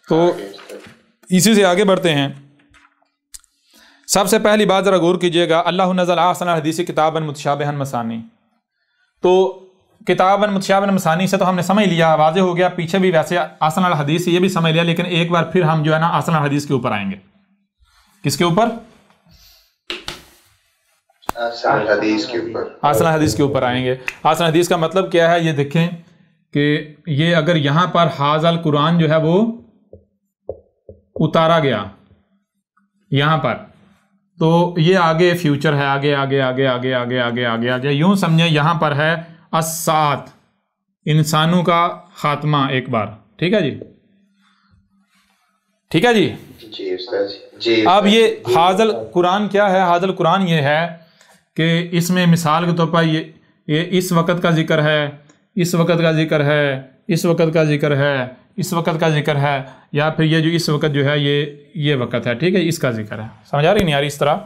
تو اسی سے آگے بڑھتے ہیں. سب سے پہلی بات ذرا غور کیجئے گا، اللہ نزل احسن الحدیث کتابا متشابہا مثانی. تو کتابا متشابہا مثانی سے تو ہم نے سمجھ لیا، واضح ہو گیا. پیچھے بھی ویسے احسن الحدیث یہ بھی سمجھ لیا، لیکن ایک بار پھر ہم جو ہے نا احسن الحدیث کے اوپر آئیں گے. کس کے اوپر؟ احسن الحدیث کے اوپر. احسن الحدیث کے اوپر آئیں گے. احسن الحدیث کا مطلب کیا ہے یہ دیکھیں کہ یہ اگر یہاں پر حاذا القرآن جو ہے وہ اتارا گیا یہاں پر، تو یہ آگے فیوچر ہے، آگے آگے آگے آگے آگے آگے آگے آگے یوں سمجھیں یہاں پر ہے الساعت، انسانوں کا خاتمہ ایک بار. ٹھیک ہے جی، ٹھیک ہے جی. جی اب یہ حاذا القرآن کیا ہے؟ حاذا القرآن یہ ہے کہ اس میں مثال کے طور پر یہ اس وقت کا ذکر ہے، اس وقت کا ذکر ہے، اس وقت کا ذکر ہے، اس وقت کا ذکر ہے، یا پھر یہ جو اس وقت جو ہے یہ وقت ہے. ٹھیک ہے، اس کا ذکر ہے. سمجھ آ رہی نہیں آ رہی؟ اس طرح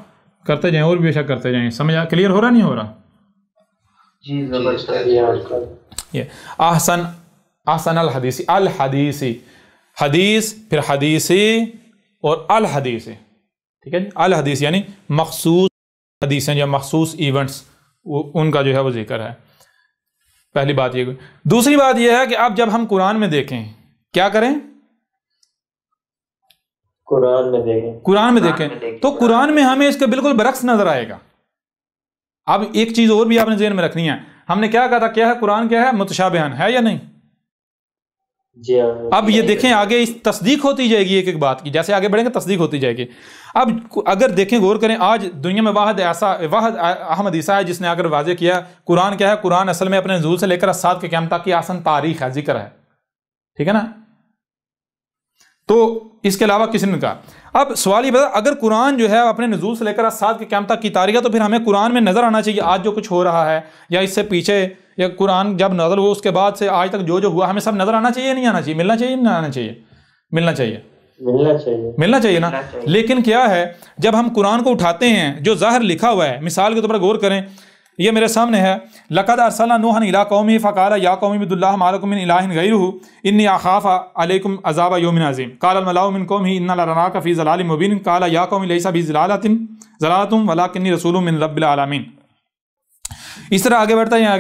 کرتے جائیں اور بے شک کرتے جائیں. سمجھ کلیئر ہو رہا نہیں ہو رہا؟ یہ احسن الحدیث، الحدیثی، حدیث پھر حدیثی اور الحدیثی. ٹھیک ہے جی، الحدیث یعنی مخصوص حدیثیں یا مخصوص ایونٹس ان کا جو ہے وہ ذکر ہے. پہلی بات یہ. دوسری بات یہ ہے کہ اب جب ہم قرآن میں دیکھیں کیا کریں؟ قرآن میں دیکھیں تو قرآن میں ہمیں اس کے بالکل برعکس نظر آئے گا. اب ایک چیز اور بھی آپ نے ذہن میں رکھنی ہے. ہم نے کیا کہا تھا؟ کیا ہے قرآن؟ کیا ہے؟ متشابہن ہے یا نہیں؟ جی. اب یہ دیکھیں آگے اس تصدیق ہوتی جائے گی ایک ایک بات کی، جیسے آگے بڑھیں گے تصدیق ہوتی جائے گی. اب اگر دیکھیں غور کریں، آج دنیا میں واحد احمد عیسیٰ ہے جس نے اگر واضح کیا قرآن کیا ہے. قرآن اصل میں اپنے نزول سے لے کر اسات کے قیامت تک کی آسن تاریخ ہے، ذکر ہے. ٹھیک ہے نا؟ تو اس کے علاوہ کسی نے کہا. اب سوال یہ بتا، اگر قرآن جو ہے اپنے نزول سے لے کر اسات کے قیامت تک کی تاریخ ہے تو پھر ہمیں قرآن میں نظر آنا چاہیے آج جو کچھ ہو رہا ہے یا اس سے پیچھے، یا قرآن جب نازل ہوا اس کے بعد سے آج تک جو ہوا ہمیں سب نظر آنا چاہیے نہیں آنا چاہیے؟ ملنا چاہیے نہیں آنا چاہیے؟ ملنا چاہیے نا. لیکن کیا ہے جب ہم قرآن کو اٹھاتے ہیں جو ظاہر لکھا ہوا ہے، مثال کے طور پر غور کریں، یہ میرے سامنے ہے، لقد ارسلنا نوحا الی قومه فقال یا قوم اعبدوا الله ما لكم من اله غیره انی اخاف علیکم عذاب یوم عظیم قال الملأ من قومه انا لنراک فی ضلال مبین قال یا قوم لیس بی ضلالۃ ولکنی رسول من رب العالمین. اس طرح آگے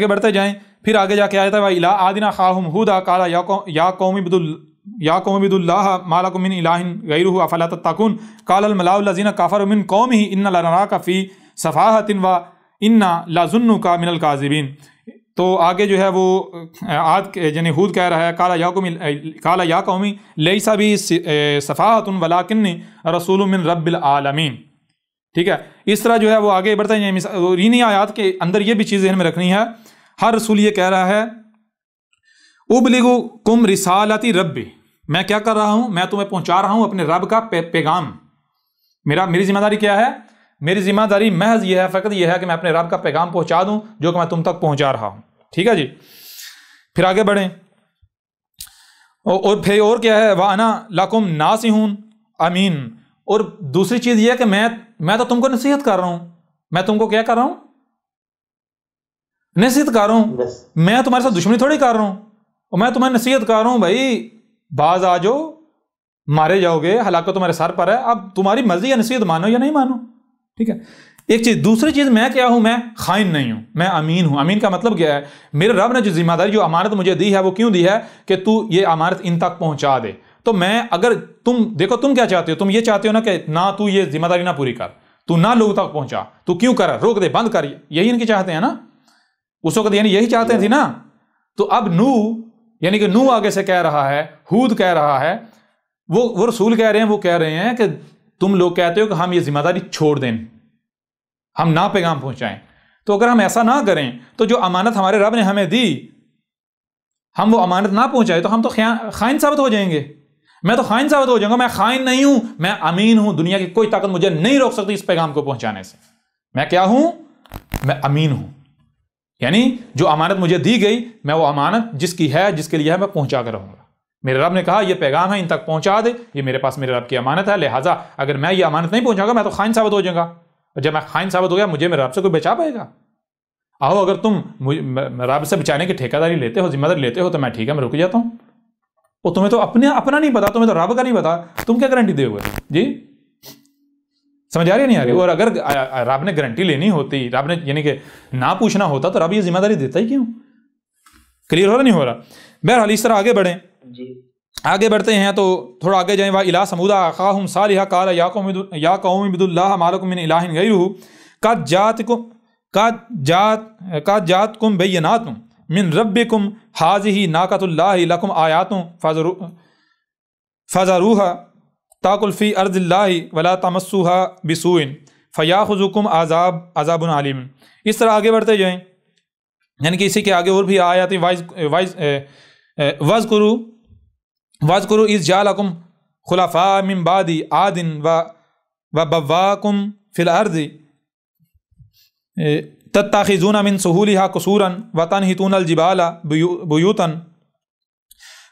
بڑھتے جائیں. پھر آگے جا کے آیا تھا وَإِلَىٰ عَادٍ أَخَاهُمْ هُودًا قَالَ يَا قَوْمِ اعْبُدُوا اللَّهَ مَا لَكُم مِّنْ إِلَٰهٍ غَيْرُهُ أَفَلَا تَتَّقُونَ قَالَ الْمَلَأُ الَّذِينَ كَفَرُوا مِنْ قَوْمِهِ إِنَّا لَنَرَاكَ فِي سَفَاهَةٍ وَإِنَّا لَنَظُنُّكَ مِنَ الْكَاذِبِينَ. تو آگے جو ہے وہ عاد یعنی ہود کہہ رہا ہے قَالَ يَا قَوْمِ لَيْسَ بِي سَفَاهَةٌ وَلَٰكِنِّي رَسُولٌ مِّن رَبِّ الْعَالَمِينَ. ٹھیک ہے، اس طرح جو ہے وہ آگے بڑھتے ہیں. انہی آیات کے اندر یہ بھی چیز ذہن میں رکھنی ہے. ہر رسول یہ کہہ رہا ہے ابلغکم رسالۃ ربی، میں کیا کر رہا ہوں؟ میں تمہیں پہنچا رہا ہوں اپنے رب کا پیغام. میری ذمہ داری کیا ہے؟ میری ذمہ داری محض یہ ہے، فقط یہ ہے کہ میں اپنے رب کا پیغام پہنچا دوں جو کہ میں تم تک پہنچا رہا ہوں. ٹھیک ہے جی. پھر آگے بڑھیں اور پھر اور کیا ہے؟ وَأَنَا لَكُمْ نَاصِحٌ امین. اور دوسری چیز یہ ہے کہ میں تو تم کو نصیحت کر رہا ہوں. میں تم کو کیا کر رہا ہوں؟ نصیحت کر رہا ہوں. میں تمہارے ساتھ دشمنی تھوڑی کر رہا ہوں، اور میں تمہیں نصیحت کر رہا ہوں بھائی باز آ جاؤ، مارے جاؤ گے، ہلاکت تمہارے سر پر ہے. اب تمہاری مرضی ہے نصیحت مانو یا نہیں مانو. ٹھیک ہے، ایک چیز. دوسری چیز میں کیا ہوں؟ میں خائن نہیں ہوں، میں امین ہوں. امین کا مطلب کیا ہے؟ میرے رب نے جو ذمہ داری جو امانت مجھے دی ہے وہ کیوں دی ہے؟ کہ تو یہ امانت ان تک پہنچا دے. تو میں اگر تم دیکھو تم کیا چاہتے ہو؟ تم یہ چاہتے ہو نا کہ نہ تو یہ ذمہ داری نہ پوری کر، تو نہ لوگوں تک پہنچا، تو کیوں کر روک دے، بند کر. یہی ان کی چاہتے ہیں نا اس وقت، یعنی یہی چاہتے تھے نا. تو اب یعنی کہ نوح آگے سے کہہ رہا ہے، ہود کہہ رہا ہے، وہ رسول کہہ رہے ہیں، وہ کہہ رہے ہیں کہ تم لوگ کہتے ہو کہ ہم یہ ذمہ داری چھوڑ دیں، ہم نہ پیغام پہنچائیں. تو اگر ہم ایسا نہ کریں تو جو امانت ہمارے رب نے ہمیں دی ہم وہ امانت نہ پہنچائے تو ہم تو خائن ثابت ہو جائیں گے. میں تو خائن ثابت ہو جاؤں گا. میں خائن نہیں ہوں، میں امین ہوں. دنیا کی کوئی طاقت مجھے نہیں روک سکتی اس پیغام کو پہنچانے سے. میں کیا ہوں؟ میں امین ہوں. یعنی جو امانت مجھے دی گئی میں وہ امانت جس کی ہے، جس کے لیے ہے، میں پہنچا کر رہوں گا. میرے رب نے کہا یہ پیغام ہے، ان تک پہنچا دے، یہ میرے پاس میرے رب کی امانت ہے. لہٰذا اگر میں یہ امانت نہیں پہنچاؤں گا میں تو خائن ثابت ہو جاؤں گا. اور جب میں خائن ثابت ہو گیا مجھے میرے رب سے کوئی بچا پائے گا؟ آؤ اگر تم رب سے بچانے کی ٹھیکہ داری لیتے ہو، ذمہ داری لیتے ہو تو میں ٹھیک ہے، میں رک جاتا ہوں. اور تمہیں تو اپنا نہیں پتا، تمہیں تو رب کا نہیں پتا، تم کیا گارنٹی دے ہوئے؟ جی سمجھ آ رہی ہے نہیں آ رہی؟ اور اگر رب نے گارنٹی لینی ہوتی، رب نے یعنی کہ نہ پوچھنا ہوتا تو رب یہ ذمہ داری دیتا ہی کیوں؟ کلیئر ہو رہا نہیں ہو رہا؟ بہرحال اس طرح آگے بڑھیں، آگے بڑھتے ہیں تو تھوڑا آگے جائیں. وَإِلَىٰ ثَمُودَ أَخَاهُمْ صَالِحًا قَالَ يَا قَوْمِ اعْبُدُوا اللَّهَ مَا لَكُم مِّنْ إِلَٰهٍ غَيْرُهُ قَدْ جَاءَتْكُم بَيِّنَاتٌ مِّن رَّبِّكُمْ هَٰذِهِ نَاقَةُ اللَّهِ لَكُمْ آيَاتٌ فَذَرُوهَا تَأْكُلْ فِي أَرْضِ اللَّهِ وَلَا تَمَسُّوهَا بِسُوءٍ فَيَأْخُذَكُمْ عَذَابٌ عَلِيمٌ. اس طرح آگے بڑھتے جائیں، یعنی کہ اسی کے آگے اور بھی آیات وَاذْكُرُوا إِذْ جَعَلَكُمْ خُلَفَاءَ مِن بَعْدِ عَادٍ وَبَوَّأَكُمْ فِي الْأَرْضِ تَتَّخِذُونَ مِن سُهُولِهَا قُصُورًا وَتَنْحِتُونَ الْجِبَالَ بُيُوتًا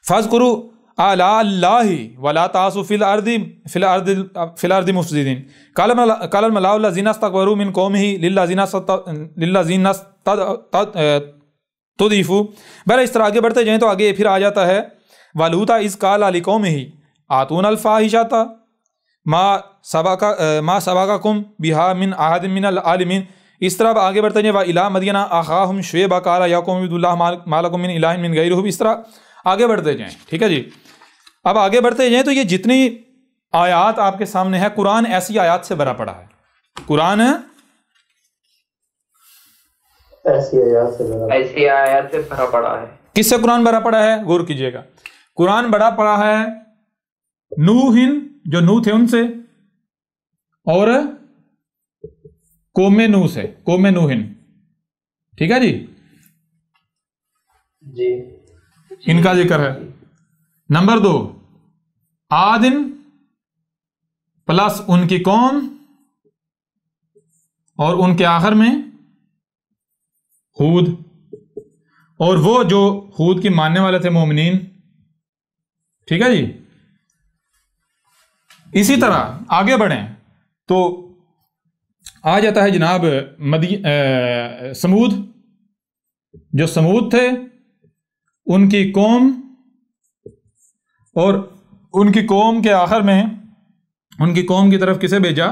فَاذْكُرُوا آلَاءَ اللَّهِ وَلَا تَعْثُوا فِي الْأَرْضِ مُفْسِدِينَ. قَالَ الْمَلَأُ الَّذِينَ اسْتَكْبَرُوا مِن قَوْمِهِ لِلَّذِينَ استضعفوا. بہرحال اس طرح آگے بڑھتے جائیں تو آگے پھر آ جاتا ہے وَلُوطًا إِذْ قَالَ لِقَوْمِهِ آتُونَا الْفَاحِشَةَ مَا سَبَقَكُم بِهَا مِنْ أَحَدٍ مِّنَ الْعَالَمِينَ. اس طرح آگے بڑھتے جائیں وَإِلَىٰ مَدْيَنَ أَخَاهُمْ شُعَيْبًا قَالَ يَا قَوْمِ اعْبُدُوا اللَّهَ مَا لَكُم مِّنْ إِلَٰهٍ مِّن غَيْرِهِ. اس طرح آگے بڑھتے جائیں. ٹھیک ہے جی، اب آگے بڑھتے جائیں تو یہ جتنی آیات آپ کے سامنے ہے، قرآن ایسی آیات سے بھرا پڑا ہے. قرآن ایسی آیات سے بھرا پڑا ہے. کس سے قرآن بھرا پڑا ہے؟ غور کیجئے گا. قرآن بڑا پڑا ہے نوح، جو نوح تھے ان سے، اور قوم نوح سے، قوم نوح. ٹھیک ہے جی، ان کا ذکر ہے. نمبر 2 عاد پلس ان کی قوم، اور ان کے آخر میں ہود، اور وہ جو ہود کی ماننے والے تھے مومنین. ٹھیک ہے جی. اسی طرح آگے بڑھیں تو آ جاتا ہے جناب سمود. جو سمود تھے ان کی قوم، اور ان کی قوم کے آخر میں ان کی قوم کی طرف کسے بھیجا؟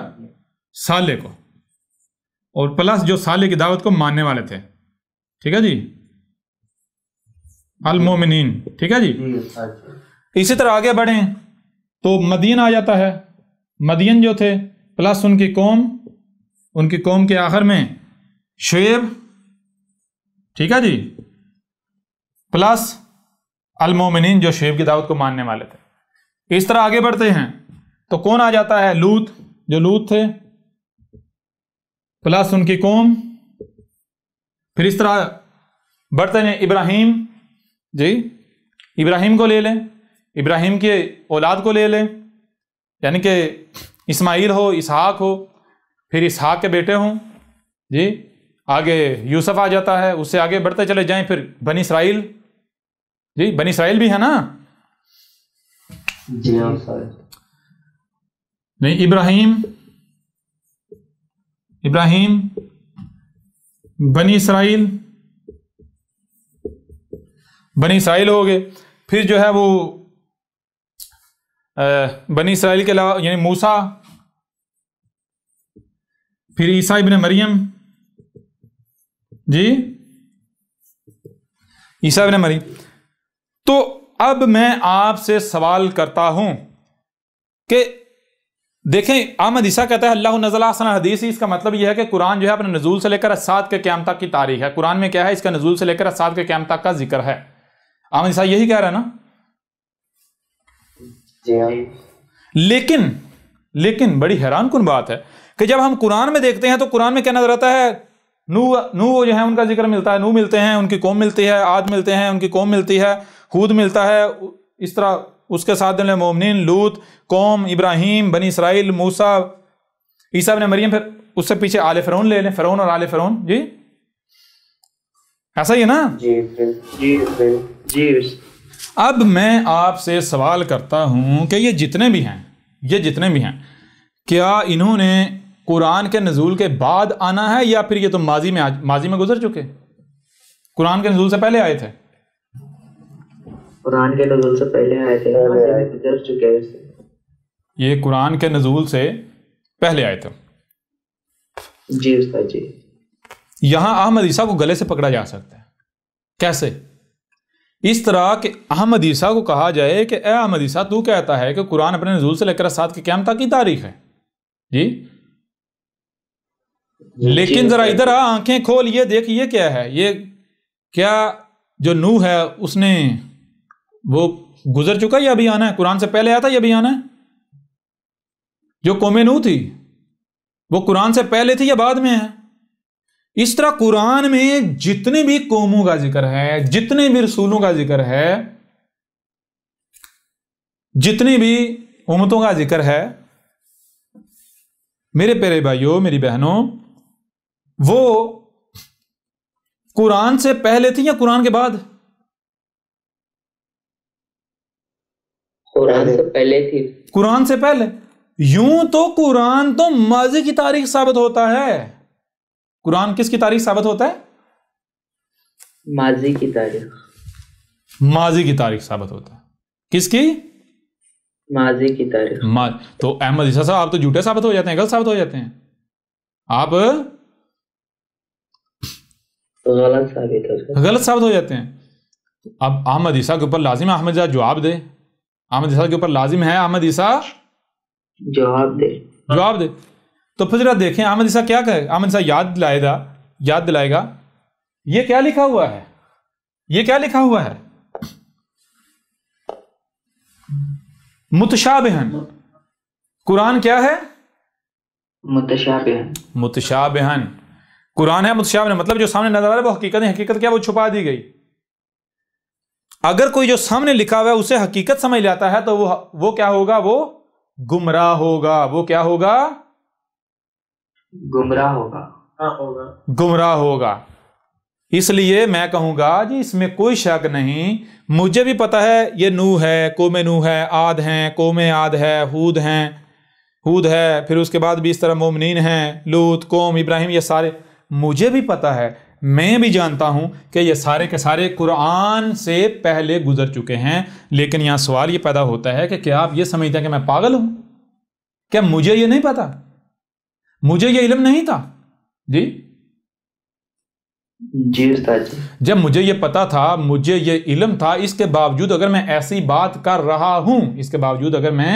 صالح کو، اور پلس جو صالح کی دعوت کو ماننے والے تھے. ٹھیک ہے جی، المومنین. ٹھیک ہے جی. اسی طرح آگے بڑھیں تو مدین آ جاتا ہے. مدین جو تھے پلس ان کی قوم کے آخر میں شعیب. ٹھیک ہے جی، پلس المومنین جو شعیب کی دعوت کو ماننے والے تھے. اس طرح آگے بڑھتے ہیں تو کون آ جاتا ہے؟ لوط، جو لوط تھے پلس ان کی قوم. پھر اس طرح بڑھتے ہیں ابراہیم. جی ابراہیم کو لے لیں، ابراہیم کے اولاد کو لے لیں، یعنی کہ اسماعیل ہو، اسحاق ہو، پھر اسحاق کے بیٹے ہوں. جی آگے یوسف آ جاتا ہے. اس سے آگے بڑھتے چلے جائیں پھر بنی اسرائیل. جی بنی اسرائیل بھی ہے نا؟ جی نہیں، ابراہیم بنی اسرائیل ہو گئے. پھر جو ہے وہ بنی اسرائیل کے علاوہ یعنی موسیٰ، پھر عیسیٰ ابن مریم. جی عیسیٰ ابن مریم. تو اب میں آپ سے سوال کرتا ہوں کہ دیکھیں، احمد عیسیٰ کہتا ہے اللہ نزل احسن الحدیث. اس کا مطلب یہ ہے کہ قرآن جو ہے اپنے نزول سے لے کر سات کے قیامت تک کی تاریخ ہے. قرآن میں کیا ہے؟ اس کا نزول سے لے کر سات کے قیامت تک کا ذکر ہے. احمد عیسیٰ یہی کہہ رہا ہے نا؟ لیکن بڑی حیران کن بات ہے کہ جب ہم قرآن میں دیکھتے ہیں تو قرآن میں کیا نظر آتا ہے؟ نوح جو ہے ان کا ذکر ملتا ہے، نوح ملتے ہیں، ان کی قوم ملتی ہے، عاد ملتے ہیں، ان کی قوم ملتی ہے، ہود ملتا ہے. اس طرح اس کے ساتھ مومنین، لوط، قوم، ابراہیم، بنی اسرائیل، موسیٰ، عیسیٰ ابن مریم. پھر اس سے پیچھے آل فرعون لے لیں، فرعون اور آل فرعون. جی ایسا ہی ہے نا؟ جی. اب میں آپ سے سوال کرتا ہوں کہ یہ جتنے بھی ہیں کیا انہوں نے قرآن کے نزول کے بعد آنا ہے، یا پھر یہ تو ماضی میں گزر چکے؟ قرآن کے نزول سے پہلے آئے تھے. قرآن کے نزول سے پہلے آئے تھے، گزر چکے ہیں، یہ قرآن کے نزول سے پہلے آئے تھے. جی استاد جی. یہاں احمد عیسیٰ کو گلے سے پکڑا جا سکتا ہے. کیسے؟ اس طرح کہ احمد عیسیٰ کو کہا جائے کہ اے احمد عیسیٰ تو کہتا ہے کہ قرآن اپنے نزول سے لے کر ساتھ کی قیامت کی تاریخ ہے جی، لیکن ذرا ادھر آنکھیں کھول یہ دیکھ یہ کیا ہے، یہ کیا جو نوح ہے اس نے وہ گزر چکا یا ابھی آنا ہے؟ قرآن سے پہلے آیا تھا یا ابھی آنا ہے؟ جو قوم نوح تھی وہ قرآن سے پہلے تھی یا بعد میں ہے؟ اس طرح قرآن میں جتنے بھی قوموں کا ذکر ہے، جتنے بھی رسولوں کا ذکر ہے، جتنی بھی امتوں کا ذکر ہے، میرے پیارے بھائیوں میری بہنوں، وہ قرآن سے پہلے تھی یا قرآن کے بعد؟ قرآن سے پہلے تھی. قرآن سے پہلے. یوں تو قرآن تو ماضی کی تاریخ ثابت ہوتا ہے. قرآن کس کی تاریخ ثابت ہوتا ہے؟ ماضی کی تاریخ. ماضی کی تاریخ ثابت ہوتا ہے. کس کی؟ ماضی کی تاریخ. تو احمد عیسیٰ صاحب آپ تو جھوٹے ثابت ہو جاتے ہیں، غلط ثابت ہو جاتے ہیں. آپ غلط ثابت ہو جاتے ہیں. اب احمد عیسیٰ کے اوپر لازم ہے احمد عیسیٰ جواب دے. احمد عیسیٰ کے اوپر لازم ہے احمد عیسیٰ جواب دے. تو پھر ذرا دیکھیں احمد عیسیٰ کیا کہے. احمد عیسیٰ یاد دلائے گا یہ کیا لکھا ہوا ہے، یہ کیا لکھا ہوا ہے؟ متشابہن. قرآن کیا ہے؟ متشابہن. قرآن ہے متشابہن، مطلب جو سامنے نظر آ رہا ہے وہ حقیقت ہے. حقیقت کیا؟ وہ چھپا دی گئی. اگر کوئی جو سامنے لکھا ہوا ہے اسے حقیقت سمجھ لیتا ہے تو وہ کیا ہوگا؟ وہ گمراہ ہوگا. وہ کیا ہوگا؟ گمراہ ہوگا. اس لیے میں کہوں گا جی اس میں کوئی شک نہیں، مجھے بھی پتا ہے یہ نوح ہے، قوم نوح ہے، عاد ہیں، قوم عاد ہے، ہود ہے، پھر اس کے بعد بھی اس طرح مومنین ہیں، لوط، قوم ابراہیم، یہ سارے مجھے بھی پتا ہے. میں بھی جانتا ہوں کہ یہ سارے کے سارے قرآن سے پہلے گزر چکے ہیں. لیکن یہاں سوال یہ پیدا ہوتا ہے کہ کیا آپ یہ سمجھتے ہیں کہ میں پاگل ہوں؟ کیا مجھے یہ نہیں پتا؟ مجھے یہ علم نہیں تھا؟ جی استاد جی. جب مجھے یہ پتا تھا، مجھے یہ علم تھا، اس کے باوجود اگر میں ایسی بات کر رہا ہوں، اس کے باوجود اگر میں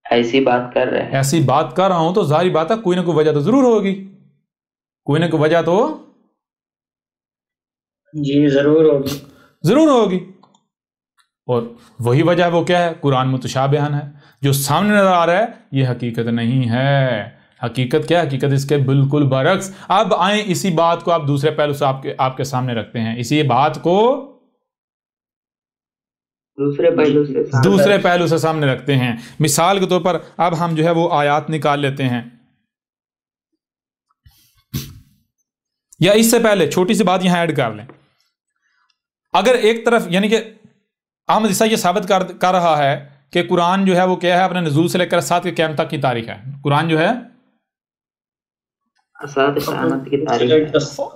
ایسی بات کر رہا ہوں تو ظاہری بات ہے کوئی نہ کوئی وجہ تو ضرور ہوگی. کوئی نہ کوئی وجہ تو جی ضرور ہوگی. اور وہی وجہ وہ کیا ہے؟ قرآن متشابہن ہے. جو سامنے نظر آ رہا ہے یہ حقیقت نہیں ہے. حقیقت کیا ہے؟ حقیقت اس کے بالکل برعکس. اب آئیں اسی بات کو آپ دوسرے پہلو سے آپ کے سامنے رکھتے ہیں. اسی بات کو دوسرے پہلو سے سامنے رکھتے ہیں. مثال کے طور پر اب ہم جو ہے وہ آیات نکال لیتے ہیں. یا اس سے پہلے چھوٹی سی بات یہاں ایڈ کر لیں. اگر ایک طرف یعنی کہ احمد عیسیٰ یہ ثابت کر رہا ہے کہ قرآن جو ہے وہ کیا ہے؟ اپنے نزول سے لے کر ساتھ کے قیامت تک کی تاریخ ہے. قرآن جو ہے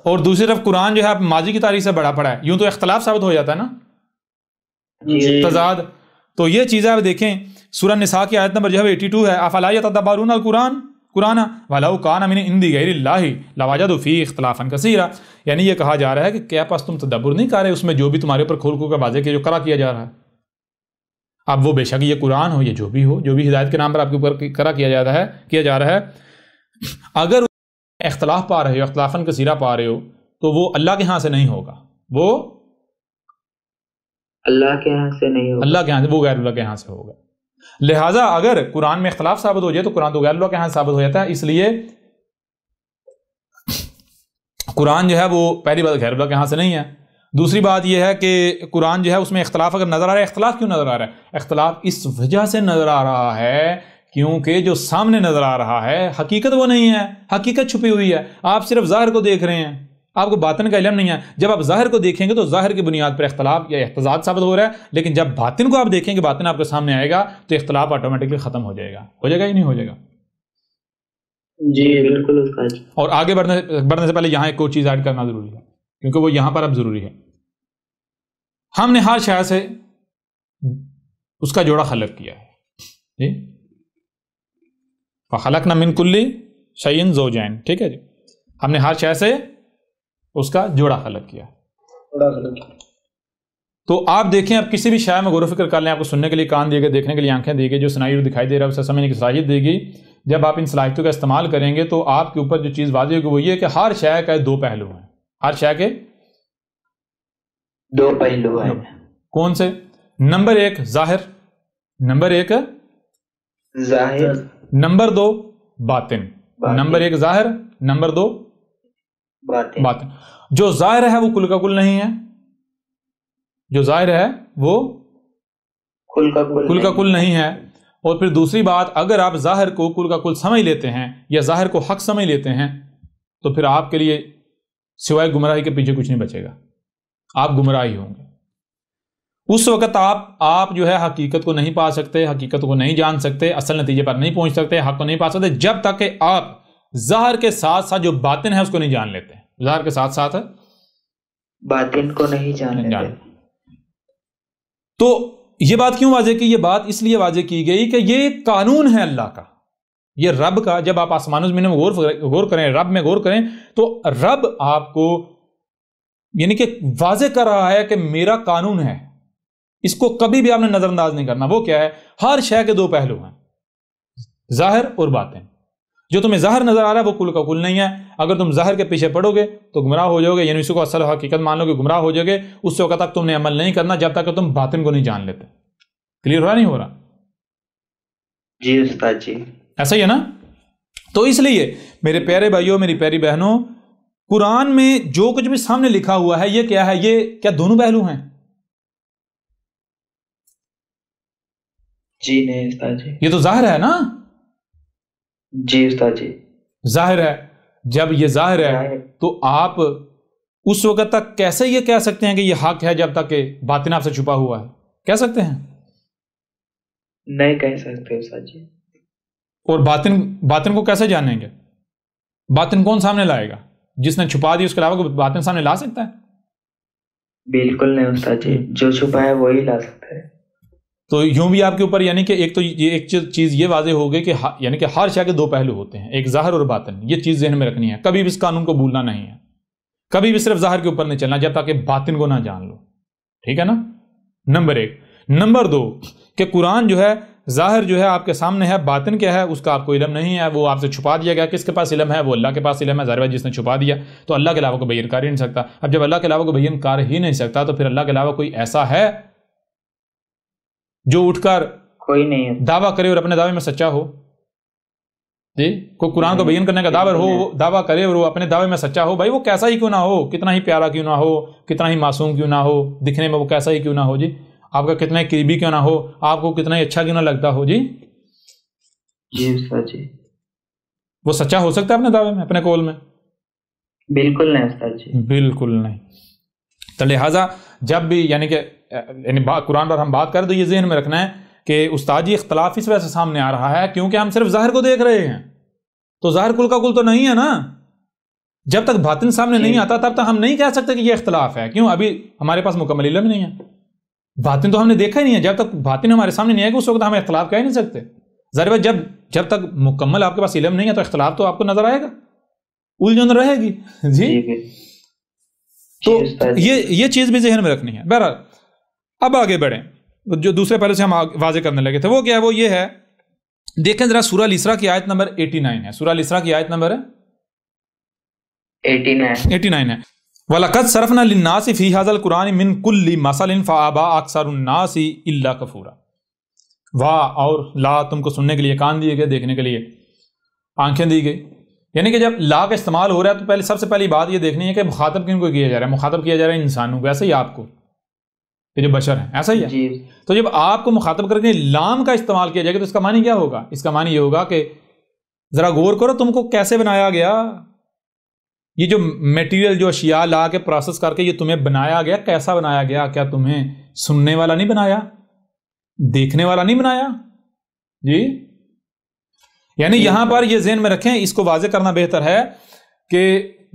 اور دوسری طرف قرآن جو ہے ماضی کی تاریخ سے بڑا پڑا ہے. یوں تو اختلاف ثابت ہو جاتا ہے نا، تضاد. تو یہ چیزیں آپ دیکھیں سورہ نساء کی آیت نمبر جو ہے 82 ہے. افلا یتدبرون القرآن ولو کان من عند غیر اللہ لوجدوا فیہ اختلافا کثیرا. یعنی یہ کہا جا رہا ہے کہ کیا پاس تم تدبر نہیں کر رہے اس میں جو بھی تمہارے اوپر کھول کر واضح کیا جو کرا کیا جا رہا ہے. اب وہ بے شک یہ قرآن ہو، یہ جو بھی ہدایت کے نام پر آپ کے اوپر کرا کیا جا رہا ہے، اگر اختلاف پا رہے ہو، اختلافاً کثیرہ پا رہے ہو، تو وہ اللہ کے ہاں سے نہیں ہوگا. وہ اللہ کے ہاں سے نہیں ہوگا، وہ غیر اللہ کے ہاں سے ہوگا. لہٰذا اگر قرآن میں اختلاف ثابت ہو جائے تو قرآن تو غیر اللہ کے ہاں ثابت ہو جاتا ہے. اس لیے قرآن جو ہے وہ پہلی بات غیر اللہ کے ہاں سے نہیں ہے. دوسری بات یہ ہے کہ قرآن جو ہے اس میں اختلاف اگر نظر آ رہا ہے، اختلاف کیوں نظر آ رہا ہے؟ اختلاف اس وجہ سے نظر آ رہا ہے کیونکہ جو سامنے نظر آ رہا ہے حقیقت وہ نہیں ہے، حقیقت چھپی ہوئی ہے. آپ صرف ظاہر کو دیکھ رہے ہیں، آپ کو باطن کا علم نہیں ہے. جب آپ ظاہر کو دیکھیں گے تو ظاہر کی بنیاد پر اختلاف یا احتجاج ثابت ہو رہا ہے، لیکن جب باطن کو آپ دیکھیں گے، باطن آپ کے سامنے آئے گا تو اختلاف آٹومیٹکلی ختم ہو جائے گا. ہو جائے گا یا نہیں ہو جائے گا؟ جی بالکل استاد. اور آگے بڑھنے سے پہلے یہاں ایک اور چیز ایڈ کرنا ضروری ہے کیونکہ وہ یہاں پر اب ضروری ہے. ہم نے ہر شے سے اس کا جوڑا خلق کیا ہے جی. فخلقنا من کل شیء زوجین. ٹھیک ہے جی, ہم نے ہر شے سے اس کا جوڑا خلق کیا. تو آپ دیکھیں, آپ کسی بھی شے میں غور و فکر کر لیں, آپ کو سننے کے لیے کان دیے گئے, دیکھنے کے لیے آنکھیں دی گئی, جو سنائی دکھائی دے رہا ہے اسے سمجھنے کی صلاحیت دے گی. جب آپ ان صلاحیتوں کا استعمال کریں گے تو آپ کے اوپر جو چیز واضح ہوگی وہ یہ کہ ہر شے کا دو پہلو ہیں. ہر شے کے دو پہلو ہیں. کون سے؟ نمبر ایک ظاہر, نمبر ایک ظاہر, نمبر دو باطن. نمبر ایک ظاہر, نمبر دو باطن. جو ظاہر ہے وہ کل کا کل نہیں ہے. جو ظاہر ہے وہ کل کا کل نہیں ہے. اور پھر دوسری بات, اگر آپ ظاہر کو کل کا کل سمجھ لیتے ہیں یا ظاہر کو حق سمجھ لیتے ہیں تو پھر آپ کے لیے سوائے گمراہی کے پیچھے کچھ نہیں بچے گا, آپ گمراہی ہوں گے. اس وقت آپ جو ہے حقیقت کو نہیں پا سکتے, حقیقت کو نہیں جان سکتے, اصل نتیجے پر نہیں پہنچ سکتے, حق کو نہیں پا سکتے جب تک کہ آپ ظاہر کے ساتھ ساتھ جو باطن ہے اس کو نہیں جان لیتے. ظاہر کے ساتھ ساتھ باطن کو نہیں جان لیتے. تو یہ بات کیوں واضح کی؟ یہ بات اس لیے واضح کی گئی کہ یہ ایک قانون ہے اللہ کا, یہ رب کا. جب آپ آسمان و زمین میں غور کریں, رب میں غور کریں, تو رب آپ کو یعنی کہ واضح کر رہا ہے کہ میرا قانون ہے, اس کو کبھی بھی آپ نے نظر انداز نہیں کرنا. وہ کیا ہے؟ ہر شے کے دو پہلو ہیں, ظاہر اور باطن. جو تمہیں ظاہر نظر آ رہا ہے وہ کل کا کل نہیں ہے. اگر تم ظاہر کے پیچھے پڑو گے تو گمراہ ہو جاؤ گے, یعنی اس کو اصل حقیقت مان لو گے, گمراہ ہو جاؤ گے. اس وقت تک تم نے عمل نہیں کرنا جب تک کہ تم باطن کو نہیں جان لیتے. کلیئر ہو رہا نہیں ہو رہا؟ جی استاد جی, ایسا ہی ہے نا. تو اس لیے میرے پیارے بھائیوں, میری پیاری بہنوں, قرآن میں جو کچھ بھی سامنے لکھا ہوا ہے یہ کیا ہے؟ یہ کیا دونوں پہلو ہیں؟ جی نہیں استاد جی, یہ تو ظاہر ہے نا. جی استاد جی, ظاہر ہے. جب یہ ظاہر ہے تو آپ اس وقت تک کیسے یہ کہہ سکتے ہیں کہ یہ حق ہے جب تک کہ باطن آپ سے چھپا ہوا ہے؟ کہہ سکتے ہیں؟ نہیں کہہ سکتے استاد جی. اور باطن کو کیسے جانیں گے؟ باطن کون سامنے لائے گا؟ جس نے چھپا دی اس کے علاوہ کوئی باطن سامنے لا سکتا ہے؟ بالکل نہیں استاد جی, جو چھپا ہے وہی لا سکتا ہے. تو یوں بھی آپ کے اوپر یعنی کہ ایک چیز یہ واضح ہو گئی کہ یعنی کہ ہر شے کے دو پہلو ہوتے ہیں, ایک ظاہر اور باطن. یہ چیز ذہن میں رکھنی ہے, کبھی بھی اس قانون کو بھولنا نہیں ہے. کبھی بھی صرف ظاہر کے اوپر نہیں چلنا جب تک کہ باطن کو نہ جان لو. ٹھیک ہے نا. نمبر ایک. نمبر دو کہ قرآن جو ہے ظاہر جو ہے آپ کے سامنے ہے, باطن کیا ہے اس کا آپ کو علم نہیں ہے, وہ آپ سے چھپا دیا گیا. کس کے پاس علم ہے؟ وہ اللہ کے پاس علم ہے. ظاہر ہے جس نے چھپا دیا تو اللہ کے علاوہ کو بیان کر ہی نہیں سکتا. اب جب اللہ کے علاوہ کو بیان کر ہی نہیں سکتا تو پھر اللہ کے علاوہ کوئی ایسا ہے جو اٹھ کر کوئی نہیں ہے دعویٰ کرے اور اپنے دعوے میں سچا ہو؟ جی, کوئی قرآن کو بیان کرنے کا دعویٰ کرے اور وہ اپنے دعوے میں سچا ہو, بھائی وہ کیسا ہی کیوں نہ ہو, کتنا ہی پیارا کیوں نہ ہو, کتنا ہی معصوم کیوں نہ ہو, دکھنے میں وہ کیسا ہی کیوں نہ ہو, جی آپ کا کتنا ہی قریبی کیوں نہ ہو, آپ کو کتنا ہی اچھا کیوں نہ لگتا ہو, جی جی استاد جی, وہ سچا ہو سکتا ہے اپنے دعوے میں, اپنے قول میں؟ بالکل نہیں استاد جی, بالکل نہیں. تو لہٰذا جب بھی یعنی کہ قرآن پر ہم بات کریں تو یہ ذہن میں رکھنا ہے کہ استاد جی اختلاف اس وجہ سے سامنے آ رہا ہے کیونکہ ہم صرف ظاہر کو دیکھ رہے ہیں. تو ظاہر کل کا کل تو نہیں ہے نا. جب تک باطن سامنے نہیں آتا تب تک ہم نہیں کہہ سکتے کہ یہ اختلاف ہے. کیوں؟ ابھی ہمارے پاس مکمل علم نہیں ہے, باطن تو ہم نے دیکھا ہی نہیں ہے. جب تک باطن ہمارے سامنے نہیں آئے گا اس وقت ہم اختلاف کہہ نہیں سکتے. ظاہر ہے جب تک مکمل آپ کے پاس علم نہیں ہے تو اختلاف تو آپ کو نظر آئے گا, الجھن رہے گی. جی تو یہ چیز بھی ذہن میں رکھنی ہے. بہرحال اب آگے بڑھیں, جو دوسرے پہلے سے ہم واضح کرنے لگے تھے وہ کیا ہے؟ وہ یہ ہے, دیکھیں ذرا سورہ الاسراء کی آیت نمبر 89 ہے. سورہ الاسراء کی آیت نمبر 89 ہے. وَلَقَدْ صَرَفْنَا لِلنَّاسِ فِي هَذَا الْقُرْآنِ مِنْ كُلِّ مَثَلٍ فَأَبَىٰ أَكْثَرُ النَّاسِ إِلَّا كُفُورًا. واہ اور لا, تم کو سننے کے لیے کان دیے گئے, دیکھنے کے لیے آنکھیں دی گئی. یعنی کہ جب لا کا استعمال ہو رہا ہے تو سب سے پہلی بات یہ دیکھنی ہے کہ مخاطب کن کو کیا جا رہا ہے. مخاطب کیا جا رہا ہے انسانوں کو, ایسا ہی آپ کو, یہ جو بشر ہیں ایسا ہی ہے. جی. تو جب آپ کو مخاطب کر کے لام کا استعمال کیا جائے گا تو اس کا معنی کیا ہوگا؟ اس کا معنی یہ ہوگا کہ ذرا غور کرو تم کو کیسے بنایا گیا. یہ جو میٹیریل, جو اشیاء لا کے پروسیس کر کے یہ تمہیں بنایا گیا, کیسا بنایا گیا؟ کیا تمہیں سننے والا نہیں بنایا, دیکھنے والا نہیں بنایا؟ جی یعنی یہاں پر یہ ذہن میں رکھیں, اس کو واضح کرنا بہتر ہے کہ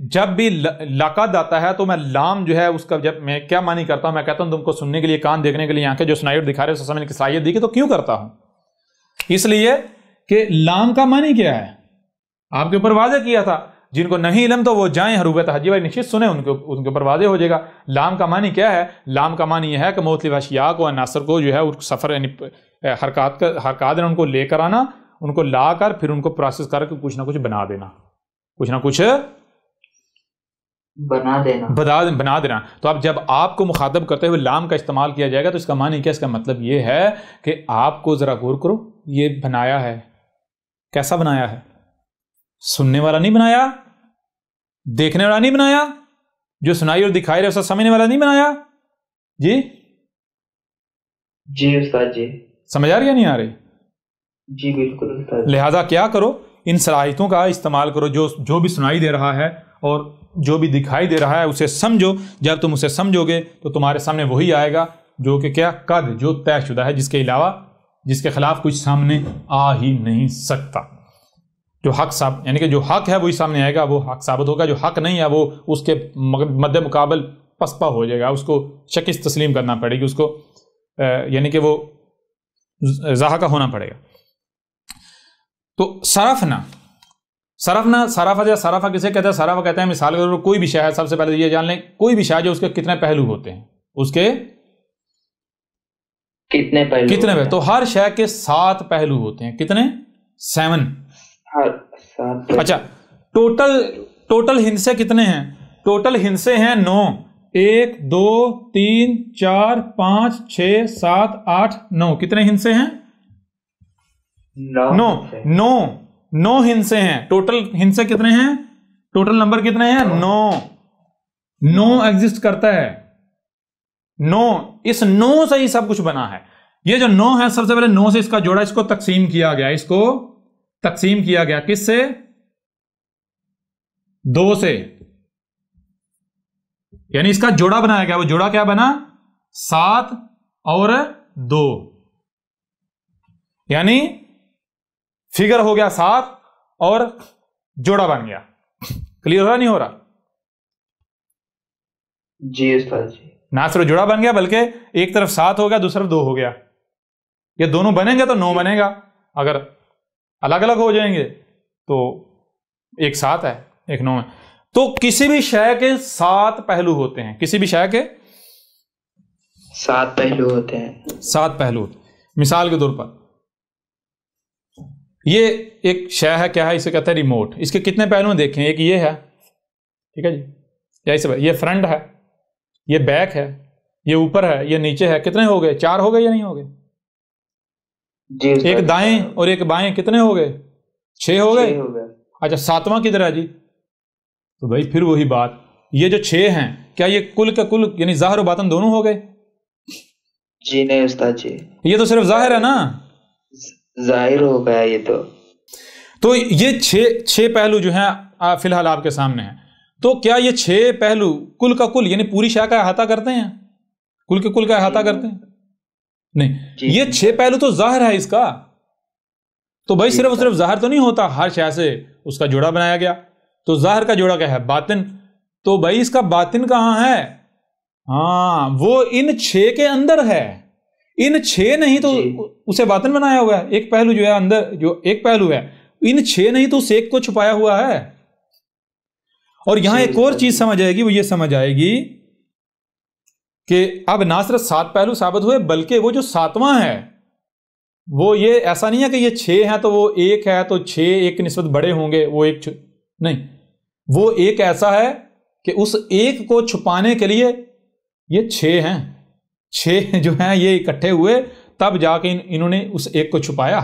جب بھی لقد آتا ہے تو میں لام جو ہے اس کا جب میں کیا معنی کرتا ہوں، میں کہتا ہوں تم کو سننے کے لیے کان، دیکھنے کے لیے آنکھیں، جو سنائی اور دکھا رہے سمجھنے کی صلاحیت دی، کہ تو کیوں کرتا ہوں؟ اس لیے کہ لام کا معنی کیا ہے آپ کے اوپر واضح کیا تھا، جن کو نہیں علم تو وہ جائیں حروف تہجی والی نشست سنیں، ان کے اوپر واضح ہو جائے گا۔ لام کا معنی کیا ہے؟ لام کا معنی یہ ہے کہ مختلف اشیاء کو، عناصر کو جو ہے سفر یعنی حرکات ان کو لے کر آنا، ان کو لا کر پھر ان کو پروسیس کر کے کچھ نہ کچھ بنا دینا، کچھ نہ کچھ بنا دینا۔ تو اب جب آپ کو مخاطب کرتے ہوئے لام کا استعمال کیا جائے گا تو اس کا معنی کیا؟ اس کا مطلب یہ ہے کہ آپ کو ذرا غور کرو، یہ بنایا ہے، کیسا بنایا ہے؟ سننے والا نہیں بنایا، دیکھنے والا نہیں بنایا، جو سنائی اور دکھائی رہے اسے سمجھنے والا نہیں بنایا۔ جی استاد جی، سمجھ آ رہی ہے نہیں آ رہی؟ جی بالکل استاد۔ لہذا کیا کرو، ان صلاحیتوں کا استعمال کرو، جو بھی سنائی دے رہا ہے اور جو بھی دکھائی دے رہا ہے اسے سمجھو۔ جب تم اسے سمجھو گے تو تمہارے سامنے وہی آئے گا جو کہ کیا؟ قد، جو طے شدہ ہے، جس کے علاوہ، جس کے خلاف کچھ سامنے آ ہی نہیں سکتا۔ جو حق صاحب یعنی کہ جو حق ہے وہی سامنے آئے گا، وہ حق ثابت ہوگا۔ جو حق نہیں ہے وہ اس کے مد مقابل پسپا ہو جائے گا، اس کو شکست تسلیم کرنا پڑے گی، اس کو یعنی کہ وہ ضحکہ ہونا پڑے گا۔ تو صرفہ کسے کہتے ہیں؟ صرفہ کہتے ہیں، مثال کے طور پر کوئی بھی شے ہے، سب سے پہلے یہ جان لیں، کوئی بھی شے ہے جو اس کے کتنے پہلو ہوتے ہیں، اس کے کتنے پہلو؟ تو ہر شے کے 7 پہلو ہوتے ہیں۔ کتنے؟ 7۔ اچھا، ٹوٹل ہندسے کتنے ہیں؟ ٹوٹل ہندسے ہیں 9۔ 1 2 3 4 5 6 7 8 9۔ کتنے ہندسے ہیں؟ 9 ہندسے ہیں۔ ٹوٹل ہندسے کتنے ہیں؟ ٹوٹل نمبر کتنے ہیں؟ 9 ایگزسٹ کرتا ہے۔ 9، اس 9 سے ہی سب کچھ بنا ہے۔ یہ جو 9 ہے، سب سے پہلے 9 سے اس کا جوڑا، اس کو تقسیم کیا گیا، اس کو تقسیم کیا گیا کس سے؟ 2 سے، یعنی اس کا جوڑا بنایا گیا۔ وہ جوڑا کیا بنا؟ 7 اور 2، یعنی فگر ہو گیا 7 اور جوڑا بن گیا۔ کلیئر ہو رہا نہیں ہو رہا؟ جی استاد جی۔ نہ صرف جوڑا بن گیا بلکہ ایک طرف 7 ہو گیا، دوسری طرف 2 ہو گیا۔ یہ دونوں بنیں گے تو 9 بنے گا، اگر الگ الگ ہو جائیں گے تو ایک 7 ہے، ایک 9 ہے۔ تو کسی بھی شے کے 7 پہلو ہوتے ہیں، کسی بھی شے کے 7 پہلو ہوتے ہیں۔ 7 پہلو۔ مثال کے طور پر یہ ایک شے ہے، کیا ہے؟ اسے کہتے ہیں ریموٹ۔ اس کے کتنے پہلو ہیں دیکھیں؟ ایک یہ ہے، ٹھیک ہے جی، یا اسے یہ فرنٹ ہے، یہ بیک ہے، یہ اوپر ہے، یہ نیچے ہے۔ کتنے ہو گئے؟ 4 ہو گئے یا نہیں ہو گئے؟ جی، ایک دائیں اور ایک بائیں، کتنے ہو گئے؟ 6 ہو گئے۔ اچھا، 7واں کدھر ہے جی؟ تو بھائی پھر وہی بات، یہ جو 6 ہیں، کیا یہ کل کا کل یعنی ظاہر و باطن دونوں ہو گئے؟ جی نہیں استاد جی، یہ تو صرف ظاہر ہے نا، ظاہر ہو گیا یہ تو یہ 6 پہلو جو ہیں فی الحال آپ کے سامنے ہیں۔ تو کیا یہ 6 پہلو کل کا کل یعنی پوری شے کا احاطہ کرتے ہیں؟ کل کے کل کا احاطہ کرتے ہیں؟ نہیں، یہ 6 پہلو تو ظاہر ہے اس کا۔ تو بھائی صرف ظاہر تو نہیں ہوتا، ہر شے سے اس کا جوڑا بنایا گیا۔ تو ظاہر کا جوڑا کیا ہے؟ باطن۔ تو بھائی اس کا باطن کہاں ہے؟ ہاں، وہ ان 6 کے اندر ہے۔ ان 6 نہیں تو اسے باطن بنایا ہوا ہے۔ ایک پہلو جو ہے اندر، جو ایک پہلو ہے، ان 6 نہیں تو اس ایک کو چھپایا ہوا ہے۔ اور یہاں ایک اور چیز سمجھ آئے گی، وہ یہ سمجھ آئے گی کہ اب نہ صرف 7 پہلو ثابت ہوئے بلکہ وہ جو 7واں ہے وہ یہ ایسا نہیں ہے کہ یہ 6 ہیں تو وہ 1 ہے تو 6 ایک کی نسبت بڑے ہوں گے، وہ ایک نہیں، وہ ایک ایسا ہے کہ اس ایک کو چھپانے کے لیے یہ 6 ہیں، 6 جو ہیں یہ اکٹھے ہوئے تب جا کے انہوں نے اس ایک کو چھپایا۔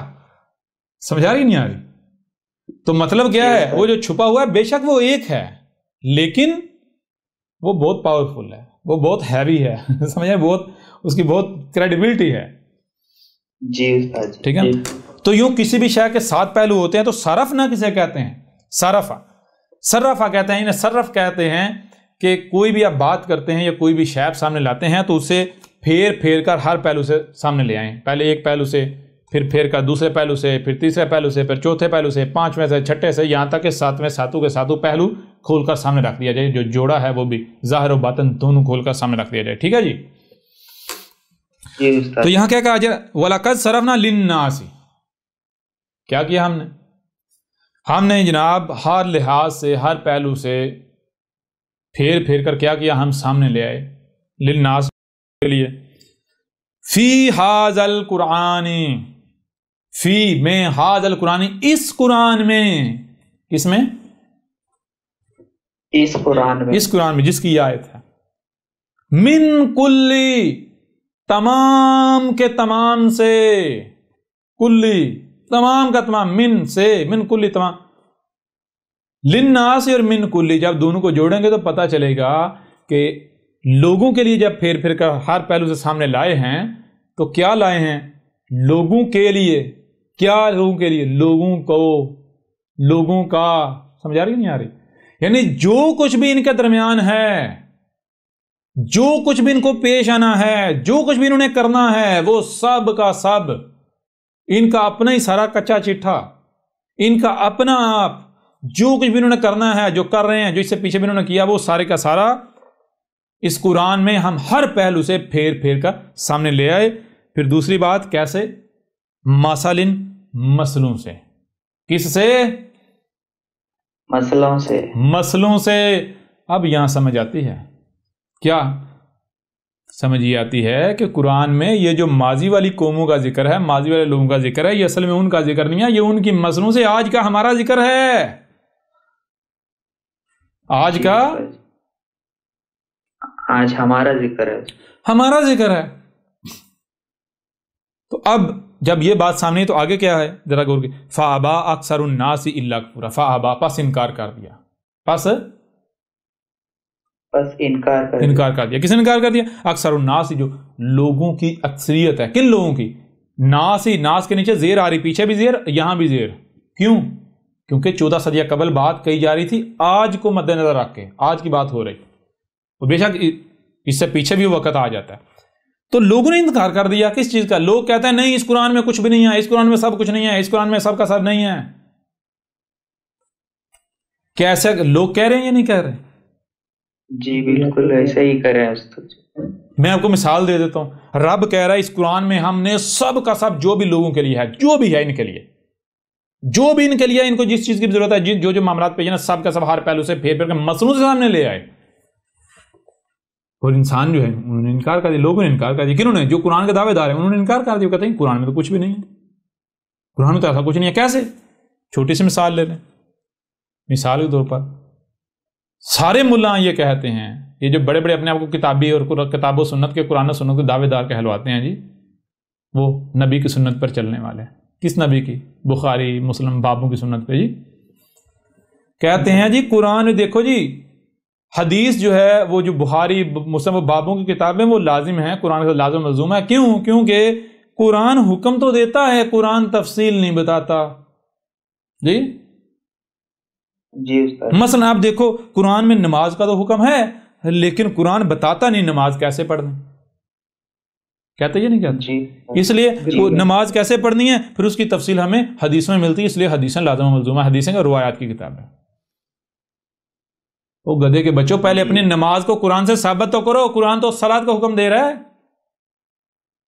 سمجھا رہی نہیں آ رہی؟ تو مطلب کیا ہے؟ وہ جو چھپا ہوا ہے بے شک وہ ایک ہے، لیکن وہ بہت پاورفل ہے، وہ بہت ہیوی ہے، سمجھیں، بہت اس کی بہت کریڈیبلٹی ہے۔ جی ٹھیک ہے۔ تو یوں کسی بھی شے کے 7 پہلو ہوتے ہیں۔ تو صرف نہ کسے کہتے ہیں؟ صرفہ کہتے ہیں، انہیں صرف کہتے ہیں کہ کوئی بھی آپ بات کرتے ہیں یا کوئی بھی شے سامنے لاتے ہیں تو اسے پھیر کر ہر پہلو سے سامنے لے آئیں۔ پہلے ایک پہلو سے، پھر کر دوسرے پہلو سے، پھر تیسرے پہلو سے، پھر چوتھے پہلو سے، 5ویں سے، 6ٹھے سے، یہاں تک کہ 7ویں ساتوں کے ساتوں پہلو کھول کر سامنے رکھ دیا جائے، جو جوڑا ہے وہ بھی ظاہر و باطن دونوں کھول کر سامنے رکھ دیا جائے. ٹھیک ہے جی. تو یہاں کیا کہا جائے؟ وَلَقَدْ صَرَفْنَا لِلنَّاسِ، کیا کیا ہم نے جناب ہر لحاظ سے، ہر پہلو سے پھیر پھیر کر کیا ہم سامنے لے آئے، للناس کے لیے. فی ھذا القرآن، فی میں، ھذا القرآن اس قرآن میں، کس میں؟ اس قرآن میں جس کی یہ آیت ہے. من کلی، تمام کے تمام سے، کلی تمام کا تمام، من سے، من کلی تمام، للناس اور من کلی، جب دونوں کو جوڑیں گے تو پتہ چلے گا کہ لوگوں کے لیے جب پھیر پھیر کر ہر پہلو سے سامنے لائے ہیں تو کیا لائے ہیں؟ لوگوں کے لیے. کیا لوگوں کے لیے؟ لوگوں کو، لوگوں کا. سمجھ آ رہی نہیں آ رہی؟ یعنی جو کچھ بھی ان کے درمیان ہے، جو کچھ بھی ان کو پیش آنا ہے، جو کچھ بھی انہوں نے کرنا ہے، وہ سب کا سب ان کا اپنا ہی سارا کچا چٹھا، ان کا اپنا آپ، جو کچھ بھی انہوں نے کرنا ہے، جو کر رہے ہیں، جو اس سے پیچھے بھی انہوں نے کیا، وہ سارے کا سارا اس قرآن میں ہم ہر پہلو سے پھیر پھیر کر سامنے لے آئے. پھر دوسری بات، کیسے؟ مثلاً، مسلوں سے. کس سے؟ مسلوں سے. اب یہاں سمجھ آتی ہے کیا؟ سمجھ یہ آتی ہے کہ قرآن میں یہ جو ماضی والی قوموں کا ذکر ہے، ماضی والے لوگوں کا ذکر ہے، یہ اصل میں ان کا ذکر نہیں ہے، یہ ان کی مسلوں سے آج کا ہمارا ذکر ہے. آج کا، آج ہمارا ذکر ہے، ہمارا ذکر ہے. تو اب جب یہ بات سامنے تو آگے کیا ہے ذرا غور کی. فَأَبَى أَكْثَرُ النَّاسِ إِلَّا كُفْرًا، فَأَبَى، پس انکار کر دیا، پس انکار کر دیا. کس نے انکار کر دیا؟ اکثر الناس، جو لوگوں کی اکثریت ہے. کن لوگوں کی؟ ناس ہی، ناس کے نیچے زیر آ رہی، پیچھے بھی زیر، یہاں بھی زیر. کیوں؟ کیونکہ 14 صدیہ قبل بات کہی جا رہی تھی، آج کو مد نظر رکھ کے آج کی بات ہو رہی. اور بے شک اس سے پیچھے بھی وقت آ جاتا ہے. تو لوگوں نے انکار کر دیا کس چیز کا؟ لوگ کہتے ہیں نہیں، اس قرآن میں کچھ بھی نہیں ہے، اس قرآن میں سب کچھ نہیں ہے، اس قرآن میں سب کا سب نہیں ہے. کیسے لوگ کہہ رہے ہیں یا نہیں کہہ رہے؟ جی بالکل ایسا ہی کریں. میں آپ کو مثال دے دیتا ہوں. رب کہہ رہا ہے اس قرآن میں ہم نے سب کا سب جو بھی لوگوں کے لیے ہے، جو بھی ہے ان کے لیے، جو بھی ان کے لیے، ان کو جس چیز کی ضرورت ہے، جو معاملات پہ سب کا سب ہر پہلو سے پھیر پھیر کے مسلوں سے سامنے لے آئے. اور انسان جو ہے انہوں نے انکار کر دیا، لوگوں نے انکار کر دیا. کنہوں نے؟ جو قرآن کے دعوے دار ہیں انہوں نے انکار کر دیا. کہتے ہیں قرآن میں تو کچھ بھی نہیں ہے، قرآن میں تو ایسا کچھ نہیں ہے. کیسے؟ چھوٹی سی مثال لے لیں. مثال کے طور پر سارے ملا یہ کہتے ہیں، یہ جو بڑے بڑے اپنے آپ کو کتابی اور کتاب و سنت کے، قرآن و سنت کے دعوے دار کہلواتے ہیں جی، وہ نبی کی سنت پر چلنے والے. کس نبی کی؟ بخاری مسلم بابوں کی سنت پہ. جی کہتے ہیں جی قرآن دیکھو جی، حدیث جو ہے وہ جو بخاری مسلم بابوں کی کتابیں وہ لازم ہیں، قرآن کا لازم ملزوم ہے. کیوں؟ کیونکہ قرآن حکم تو دیتا ہے، قرآن تفصیل نہیں بتاتا. جی مثلا آپ دیکھو قرآن میں نماز کا تو حکم ہے، لیکن قرآن بتاتا نہیں نماز کیسے پڑھنی. کہتے یہ نہیں کہتے؟ اس لیے وہ نماز کیسے پڑھنی ہے پھر اس کی تفصیل ہمیں حدیثوں میں ملتی ہے. اس لیے حدیثیں لازم ملزوم ہے، حدیثیں اور روایات کی کتاب ہے. وہ گدھے کے بچوں، پہلے اپنی نماز کو قرآن سے ثابت تو کرو. قرآن تو صلاۃ کا حکم دے رہا ہے،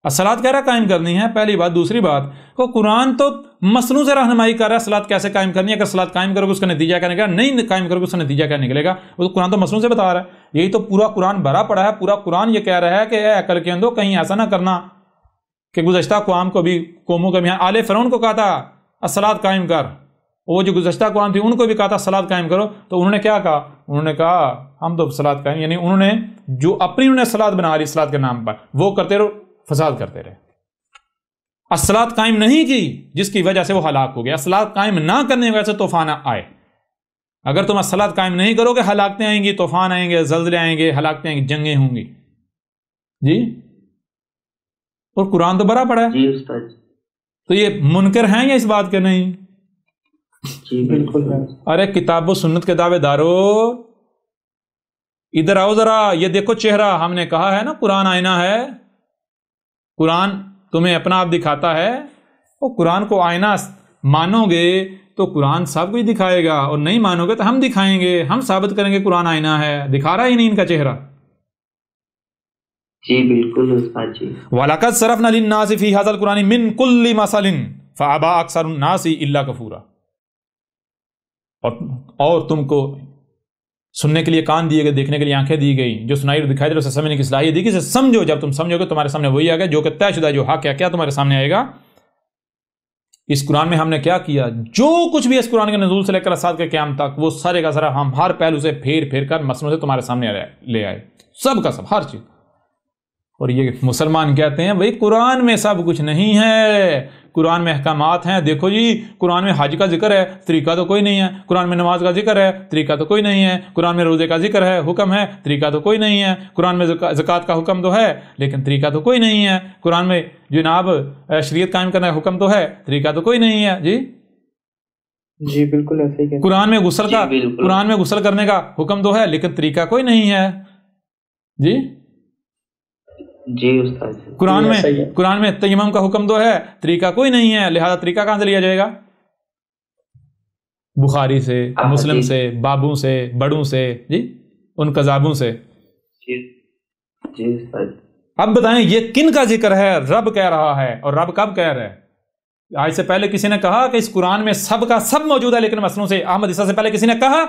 صلاۃ کہہ رہا ہے قائم کرنی ہے. پہلی بات. دوسری بات، وہ قرآن تو مسلوں سے رہنمائی کر رہا ہے صلاۃ کیسے قائم کرنی ہے. اگر صلاۃ قائم کرو گے اس کا نتیجہ کیا نکلے گا، نہیں قائم کرو گے اس کا نتیجہ کیا نکلے گا. وہ قرآن تو مسلوں سے بتا رہا ہے. یہی تو پورا قرآن بھرا پڑا ہے. پورا قرآن یہ کہہ رہا ہے کہ اے عقل کے اندھو، کہیں ایسا نہ کرنا کہ گزشتہ قوموں کو بھی آل فرعون کو کہا تھا صلاۃ قائم کر، وہ جو گزشتہ قوم تھی ان کو بھی کہا تھا صلاۃ قائم کرو. تو انہوں نے کیا کہا؟ انہوں نے کہا ہم تو صلاۃ قائم، یعنی انہوں نے جو اپنی انہوں نے صلاۃ بنا لی صلاۃ کے نام پر، وہ کرتے رہو، فساد کرتے رہے. صلاۃ قائم نہیں کی جس کی وجہ سے وہ ہلاک ہو گیا. صلاۃ قائم نہ کرنے کی وجہ سے طوفان آئے. اگر تم صلاۃ قائم نہیں کرو گے ہلاکتیں آئیں گی، طوفان آئیں گے، زلزلے آئیں گے، ہلاکتیں آئیں گی، جنگیں ہوں گی. جی اور قرآن تو بھرا پڑا ہے. جی استاد. تو یہ منکر ہیں یا اس بات کے نہیں؟ جی بالکل. ارے کتاب و سنت کے دعوے دارو ادھر آؤ ذرا، یہ دیکھو چہرہ. ہم نے کہا ہے نا قرآن آئینہ ہے، قرآن تمہیں اپنا آپ دکھاتا ہے. وہ قرآن کو آئینہ مانو گے تو قرآن سب کچھ دکھائے گا، اور نہیں مانو گے تو ہم دکھائیں گے، ہم ثابت کریں گے قرآن آئینہ ہے، دکھا رہا ہی نہیں ان کا چہرہ۔ جی بالکل استاد جی۔ وَلَقَدْ صَرَفْنَا لِلنَّاسِ فِي هَذَا الْقُرْآنِ مِنْ كُلِّ مَثَلٍ فَأَبَىٰ أَكْثَرُ النَّاسِ إِلَّا كُفُورًا، اور تم کو سننے کے لیے کان دیے گئے، دیکھنے کے لیے آنکھیں دی گئی، جو سنائی اور دکھائی دے اسے سمجھنے کی صلاحیت دی گئی، اسے سمجھو، جب تم سمجھو گے تمہارے سامنے وہی آ گیا جو کہ طے شدہ، جو حق ہے، کیا تمہارے سامنے آئے گا۔ اس قرآن میں ہم نے کیا کیا؟ جو کچھ بھی اس قرآن کے نزول سے لے کر اسات کے قیام تک، وہ سارے کا سارا ہم ہر پہلو سے پھیر پھیر کر مسئلوں سے تمہارے سامنے لے آئے، سب کا سب، ہر چیز۔ اور یہ مسلمان کہتے ہیں بھئی قرآن میں سب کچھ نہیں ہے، قرآن میں احکامات ہیں، دیکھو جی قرآن میں حج کا ذکر ہے، طریقہ تو کوئی نہیں ہے، قرآن میں نماز کا ذکر ہے، طریقہ تو کوئی نہیں ہے، قرآن میں روزے کا ذکر ہے، حکم ہے، طریقہ تو کوئی نہیں ہے، قرآن میں زکوٰۃ کا حکم تو ہے لیکن طریقہ تو کوئی نہیں ہے، قرآن میں جناب شریعت قائم کرنے کا حکم تو ہے، طریقہ تو کوئی نہیں ہے۔ جی بالکل ایسے ہی قرآن میں غسل کرنے کا حکم تو ہے لیکن طریقہ کوئی نہیں ہے۔ جی استاد، قرآن میں تیمم کا حکم تو ہے، طریقہ کوئی نہیں ہے، لہذا طریقہ کہاں سے لیا جائے گا؟ بخاری سے، مسلم سے، بابوں سے، بڑوں سے، ان کذابوں سے۔ جی استاد، اب بتائیں یہ کن کا ذکر ہے؟ رب کہہ رہا ہے، اور رب کب کہہ رہا ہے؟ آج سے پہلے کسی نے کہا کہ اس قرآن میں سب کا سب موجود ہے، لیکن مسئلوں سے احمد عیسیٰ سے پہلے کسی نے کہا؟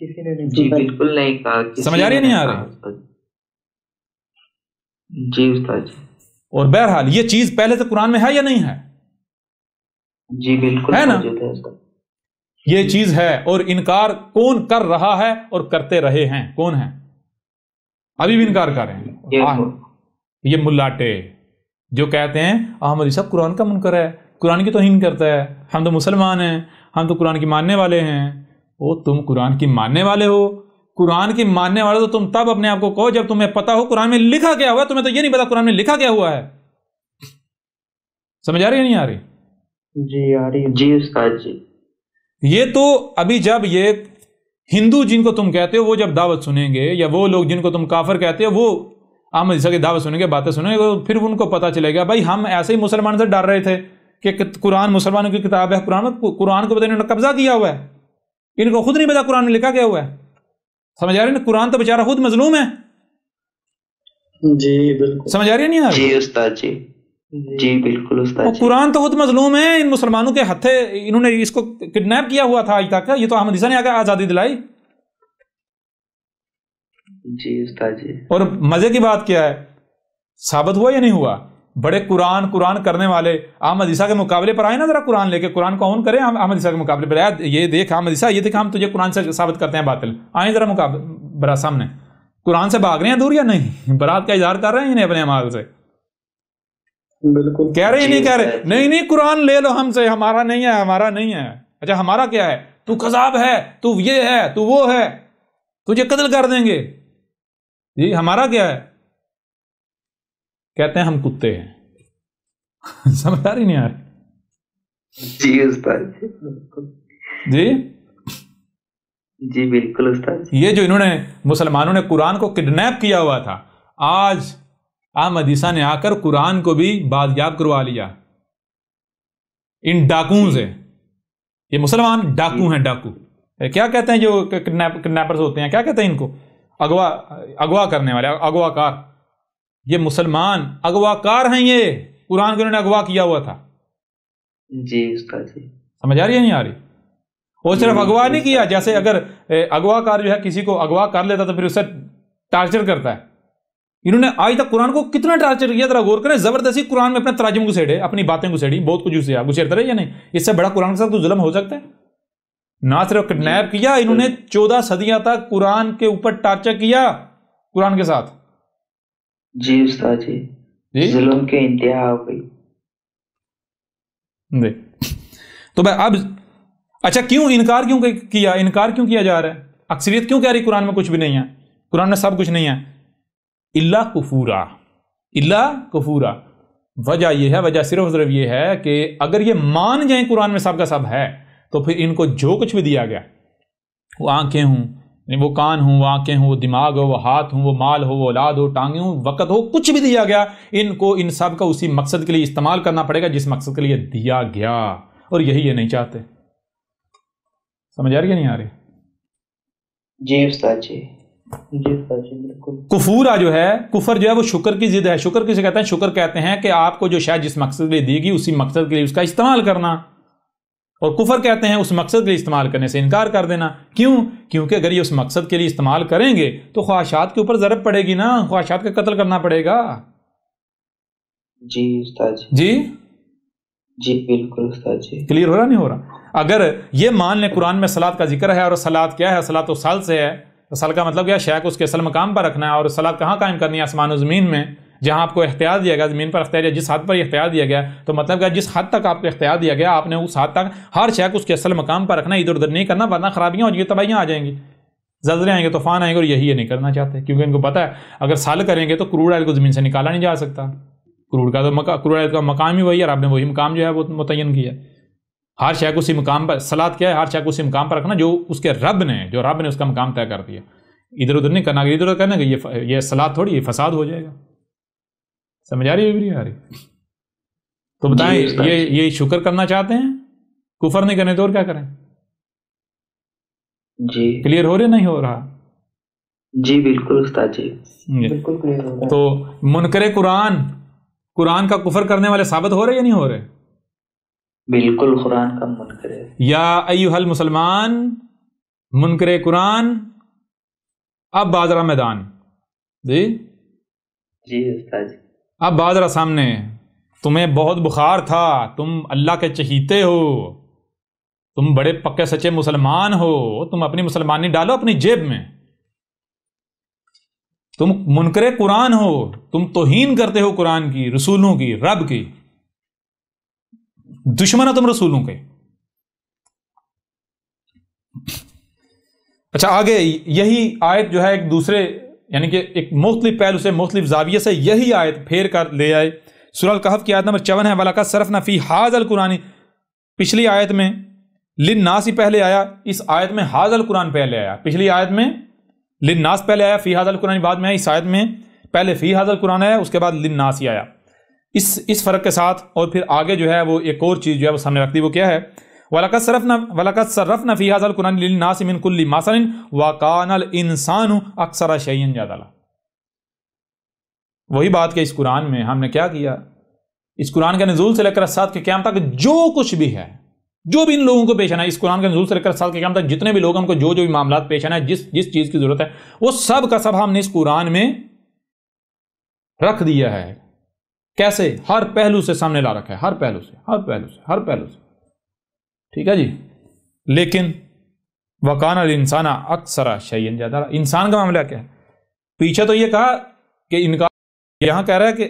کسی نے نہیں، جی بالکل نہیں کہا۔ سمجھ آ رہی ہے نہیں آ رہی؟ جی استاد جی۔ اور بہرحال یہ چیز پہلے سے قرآن میں ہے یا نہیں ہے؟ جی بالکل ہے نا؟ موجود ہے استاد، یہ چیز ہے، اور انکار کون کر رہا ہے اور کرتے رہے ہیں؟ کون ہے؟ ابھی بھی انکار کر رہے ہیں یہ ملاٹے جو کہتے ہیں احمد عیسیٰ قرآن کا منکر ہے، قرآن کی توہین کرتا ہے، ہم تو مسلمان ہیں، ہم تو قرآن کی ماننے والے ہیں۔ او تم قرآن کی ماننے والے ہو؟ قرآن کی ماننے والے تو تم تب اپنے آپ کو کہو جب تمہیں پتا ہو قرآن میں لکھا کیا ہوا ہے۔ تمہیں تو یہ نہیں پتا قرآن میں لکھا کیا ہوا ہے۔ سمجھ آ رہی ہے نہیں آ رہی؟ جی آ رہی ہے۔ جی استاد جی۔ یہ تو ابھی جب یہ ہندو جن کو تم کہتے ہو وہ جب دعوت سنیں گے، یا وہ لوگ جن کو تم کافر کہتے ہو وہ احمد عیسیٰ کی دعوت سنیں گے، باتیں سنیں گے، پھر ان کو پتا چلے گا بھائی ہم ایسے ہی مسلمان سے ڈر رہے تھے کہ قرآن مسلمانوں کی کتاب ہے، قرآن کو پتہ انہوں نے قبضہ کیا ہوا ہے، ان کو خود نہیں پتا قرآن میں لکھا کیا ہوا ہے۔ سمجھ آ رہی ہے؟ قرآن تو بیچارہ خود مظلوم ہے۔ جی بالکل سمجھ آ رہی ہے نہیں آ رہی؟ جی استاد جی۔ جی بالکل استاد جی۔ قرآن تو خود مظلوم ہے، ان مسلمانوں کے ہتھے انہوں نے اس کو کڈنیپ کیا ہوا تھا آج تک، یہ تو احمد عیسیٰ نے آ کے آزادی دلائی۔ جی استاد جی۔ اور مزے کی بات کیا ہے، ثابت ہوا یا نہیں ہوا؟ بڑے قرآن کرنے والے احمد عیسیٰ کے مقابلے پر آئے نا، ذرا قرآن لے کے قرآن کو آن کریں احمد عیسیٰ کے مقابلے پر، یہ دیکھ احمد عیسیٰ، یہ دیکھ ہم تجھے قرآن سے ثابت کرتے ہیں باطل، آئیں ذرا برا سامنے، قرآن سے بھاگ رہے ہیں دور یا نہیں؟ برات کا اظہار کر رہے ہیں انہیں اپنے اعمال سے؟ بالکل کہہ رہے ہیں نہیں کہہ رہے؟ نہیں قرآن لے لو ہم سے، ہمارا نہیں ہے، ہمارا نہیں ہے۔ اچھا ہمارا کیا ہے؟ تو کذاب ہے، تو یہ ہے، تو وہ ہے، تجھے قتل کر دیں گے۔ جی ہمارا کیا ہے؟ کہتے ہیں ہم کتے ہیں۔ سمجھ آ رہی نہیں آ رہی؟ جی استاد جی جی بالکل استاد۔ یہ جو انہوں نے مسلمانوں نے قرآن کو کڈنیپ کیا ہوا تھا، آج احمد عیسیٰ نے آ کر قرآن کو بھی بازیاب کروا لیا ان ڈاکوؤں سے۔ یہ مسلمان ڈاکو ہیں، ڈاکو کیا کہتے ہیں جو کڈنیپرز ہوتے ہیں، کیا کہتے ہیں ان کو؟ اغوا کرنے والے، اغوا کار۔ یہ مسلمان اغوا کار ہیں، یہ قرآن کو انہوں نے اغوا کیا ہوا تھا۔ جی استاد جی۔ سمجھ آ رہی ہے نہیں آ رہی؟ اور صرف اغوا نہیں کیا، جیسے اگر اغوا کار جو ہے کسی کو اغوا کر لیتا تو پھر اسے ٹارچر کرتا ہے، انہوں نے آج تک قرآن کو کتنا ٹارچر کیا، ذرا غور کریں۔ زبردستی قرآن میں اپنے تراجم گھسیڑے، اپنی باتیں گھسیڑی، بہت کچھ گھسیڑتے رہے یا نہیں؟ اس سے بڑا قرآن کے ساتھ تو ظلم ہو سکتا ہے؟ نہ صرف کڈنیپ کیا، انہوں نے 14 صدیاں تک قرآن کے اوپر ٹارچر کیا قرآن کے ساتھ۔ جی استاد جی، ظلم کے انتہا ہو گئی۔ تو بھائی اب اچھا کیوں انکار کیوں کیا؟ انکار کیوں کیا جا رہا ہے؟ اکثریت کیوں کہہ رہی قرآن میں کچھ بھی نہیں ہے، قرآن میں سب کچھ نہیں ہے؟ الا کفورا، الا کفورا۔ وجہ یہ ہے، وجہ صرف یہ ہے کہ اگر یہ مان جائیں قرآن میں سب کا سب ہے تو پھر ان کو جو کچھ بھی دیا گیا، وہ آنکھیں ہوں، وہ کان ہوں، وہ آنکھیں ہوں، وہ دماغ ہو، وہ ہاتھ ہوں، وہ مال ہو، وہ اولاد ہو، ٹانگیں ہوں، وقت ہو، کچھ بھی دیا گیا، ان کو ان سب کا اسی مقصد کے لیے استعمال کرنا پڑے گا جس مقصد کے لیے دیا گیا۔ اور یہی یہ نہیں چاہتے. سمجھ آ رہی ہے نہیں آ رہی؟ جی استاد جی، جی استاد جی بالکل. کفورا جو ہے، کفر جو ہے وہ شکر کی ضد ہے. شکر کسے کہتے ہیں؟ شکر کہتے ہیں کہ آپ کو جو شاید جس مقصد کے لیے دی گئی اسی مقصد کے لیے اس کا استعمال کرنا، اور کفر کہتے ہیں اس مقصد کے لیے استعمال کرنے سے انکار کر دینا. کیوں؟ کیونکہ اگر یہ اس مقصد کے لیے استعمال کریں گے تو خواہشات کے اوپر ضرب پڑے گی نا، خواہشات کا قتل کرنا پڑے گا. جی استاد جی. جی جی بالکل استاد جی. کلیئر ہو رہا نہیں ہو رہا؟ اگر یہ مان لیں قرآن میں صلاۃ کا ذکر ہے، اور صلاۃ کیا ہے؟ صلاۃ وصل سے ہے. وصل کا مطلب کیا ہے؟ شے کو اس کے اصل مقام پر رکھنا ہے. اور صلاۃ کہاں قائم کرنی ہے؟ آسمان و زمین میں، جہاں آپ کو اختیار دیا گیا. زمین پر اختیار، جس حد پر اختیار دیا گیا تو مطلب کہ جس حد تک آپ کو اختیار دیا گیا آپ نے اس حد تک ہر شے کو اس کے اصل مقام پر رکھنا، ادھر ادھر نہیں کرنا، ورنہ خرابیاں ہو جائیں گی، تباہیاں آ جائیں گی، زلزلے آئیں گے، طوفان آئیں گے. اور یہی یہ نہیں کرنا چاہتے، کیونکہ ان کو پتہ ہے اگر سال کریں گے تو کروڑ آئل کو زمین سے نکالا نہیں جا سکتا. کروڑ آئل کا مقام ہی وہی ہے، اور آپ نے وہی مقام جو ہے وہ متعین کیا. ہر شے کو اسی مقام پر، صلاۃ کیا ہے؟ ہر شے کو اسی مقام پر رکھنا جو اس کے رب نے اس کا مقام طے کر دیا. ادھر ادھر نہیں کرنا. ادھر ادھر کرنا کہ یہ صلاۃ تھوڑی، یہ فساد ہو جائے گا. سمجھ آ رہی ہے بھی آ رہی؟ تو بتائیں یہ شکر کرنا چاہتے ہیں، کفر نہیں کرنے تو اور کیا کریں؟ جی کلیئر ہو رہا نہیں ہو رہا؟ جی بالکل استاد جی بالکل کلیئر ہو رہا. تو منکر قرآن کا کفر کرنے والے ثابت ہو رہے یا نہیں ہو رہے؟ بالکل قرآن کا منکر ہے. یا ایھا المسلمان، منکر قرآن اب بازرا میدان. جی جی استاد جی. اب بازرا سامنے. تمہیں بہت بخار تھا، تم اللہ کے چہیتے ہو، تم بڑے پکے سچے مسلمان ہو، تم اپنی مسلمانی ڈالو اپنی جیب میں. تم منکر قرآن ہو، تم توہین کرتے ہو قرآن کی، رسولوں کی، رب کی، دشمن ہو تم رسولوں کے. اچھا آگے یہی آیت جو ہے ایک دوسرے یعنی کہ ایک مختلف پہلو سے، مختلف زاویے سے یہی آیت پھیر کر لے آئے. سورہ الکہف کی آیت نمبر 54 ہے. وَلَقَدْ صَرَفْنَا فِي هَٰذَا الْقُرْآنِ. پچھلی آیت میں للناس ہی پہلے آیا، اس آیت میں هَٰذَا القرآن پہلے آیا. پچھلی آیت میں للناس پہلے آیا، فی هَٰذَا القرآن بعد میں آیا. اس آیت میں پہلے فی هَٰذَا القرآن آیا، اس کے بعد للناس ہی آیا. اس فرق کے ساتھ اور پھر آگے جو ہے وہ ایک اور چیز جو ہے وہ سامنے رکھتی، وہ کیا ہے؟ وَلَقَدْ صَرَّفْنَا فِي هَٰذَا الْقُرْآنِ لِلنَّاسِ مِنْ كُلِّ مَثَلٍ وَكَانَ الْإِنسَانُ أَكْثَرَ شَيْءٍ جَدَلًا. وہی بات کہ اس قرآن میں ہم نے کیا کیا، اس قرآن کے نزول سے لے کر ساتھ کے قیامت تک جو کچھ بھی ہے، جو بھی ان لوگوں کو پیش آنا ہے، اس قرآن کے نزول سے لے کر ساتھ کے قیامت تک جتنے بھی لوگ ہم کو جو بھی معاملات پیش آنا ہے، جس چیز کی ضرورت ہے، وہ سب کا سب ہم نے اس قرآن میں رکھ دیا ہے. کیسے؟ ہر پہلو سے سامنے لا رکھا ہے، ہر پہلو سے. ٹھیک ہے جی. لیکن وَكَانَ الْإِنسَانَ أَكْثَرَ شَيْءٍ جَدَلًا. انسان کا معاملہ کیا ہے؟ پیچھے تو یہ کہا کہ انکار، یہاں کہہ رہا ہے کہ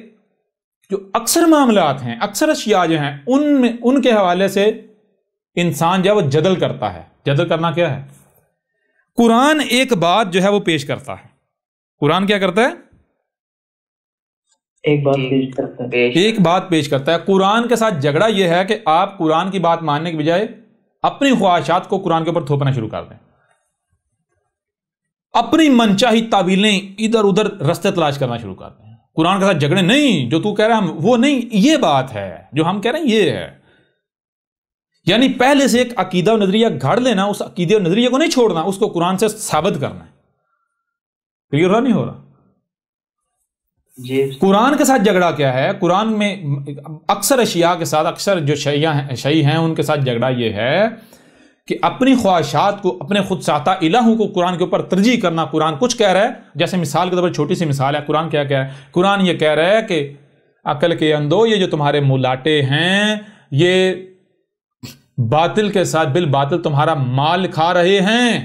جو اکثر معاملات ہیں، اکثر اشیاء جو ہیں، ان کے حوالے سے انسان جو ہے وہ جدل کرتا ہے. جدل کرنا کیا ہے؟ قرآن ایک بات جو ہے وہ پیش کرتا ہے. قرآن کیا کرتا ہے؟ ایک بات پیش کرتا ہے. قرآن کے ساتھ جھگڑا یہ ہے کہ آپ قرآن کی بات ماننے کے بجائے اپنی خواہشات کو قرآن کے اوپر تھوپنا شروع کر دیں، اپنی منچاہی تعویلیں ادھر ادھر رستے تلاش کرنا شروع کر دیں. قرآن کے ساتھ جھگڑے نہیں، جو تو کہہ رہا ہے وہ نہیں، یہ بات ہے جو ہم کہہ رہے ہیں، یہ ہے. یعنی پہلے سے ایک عقیدہ و نظریہ گھڑ لینا، اس عقیدے و نظریے کو نہیں چھوڑنا، اس کو قرآن سے ثابت کرنا ہے. کلیئر ہو نہیں ہو رہا؟ قرآن کے ساتھ جھگڑا کیا ہے؟ قرآن میں اکثر اشیاء کے ساتھ، اکثر جو شیء ہیں ان کے ساتھ جھگڑا یہ ہے کہ اپنی خواہشات کو، اپنے خود ساختہ الہوں کو قرآن کے اوپر ترجیح کرنا. قرآن کچھ کہہ رہا ہے، جیسے مثال کے طور پر چھوٹی سی مثال ہے. قرآن کیا کہہ رہا ہے؟ قرآن یہ کہہ رہا ہے کہ عقل کے اندھو، یہ جو تمہارے ملاٹے ہیں یہ باطل کے ساتھ بالباطل تمہارا مال کھا رہے ہیں.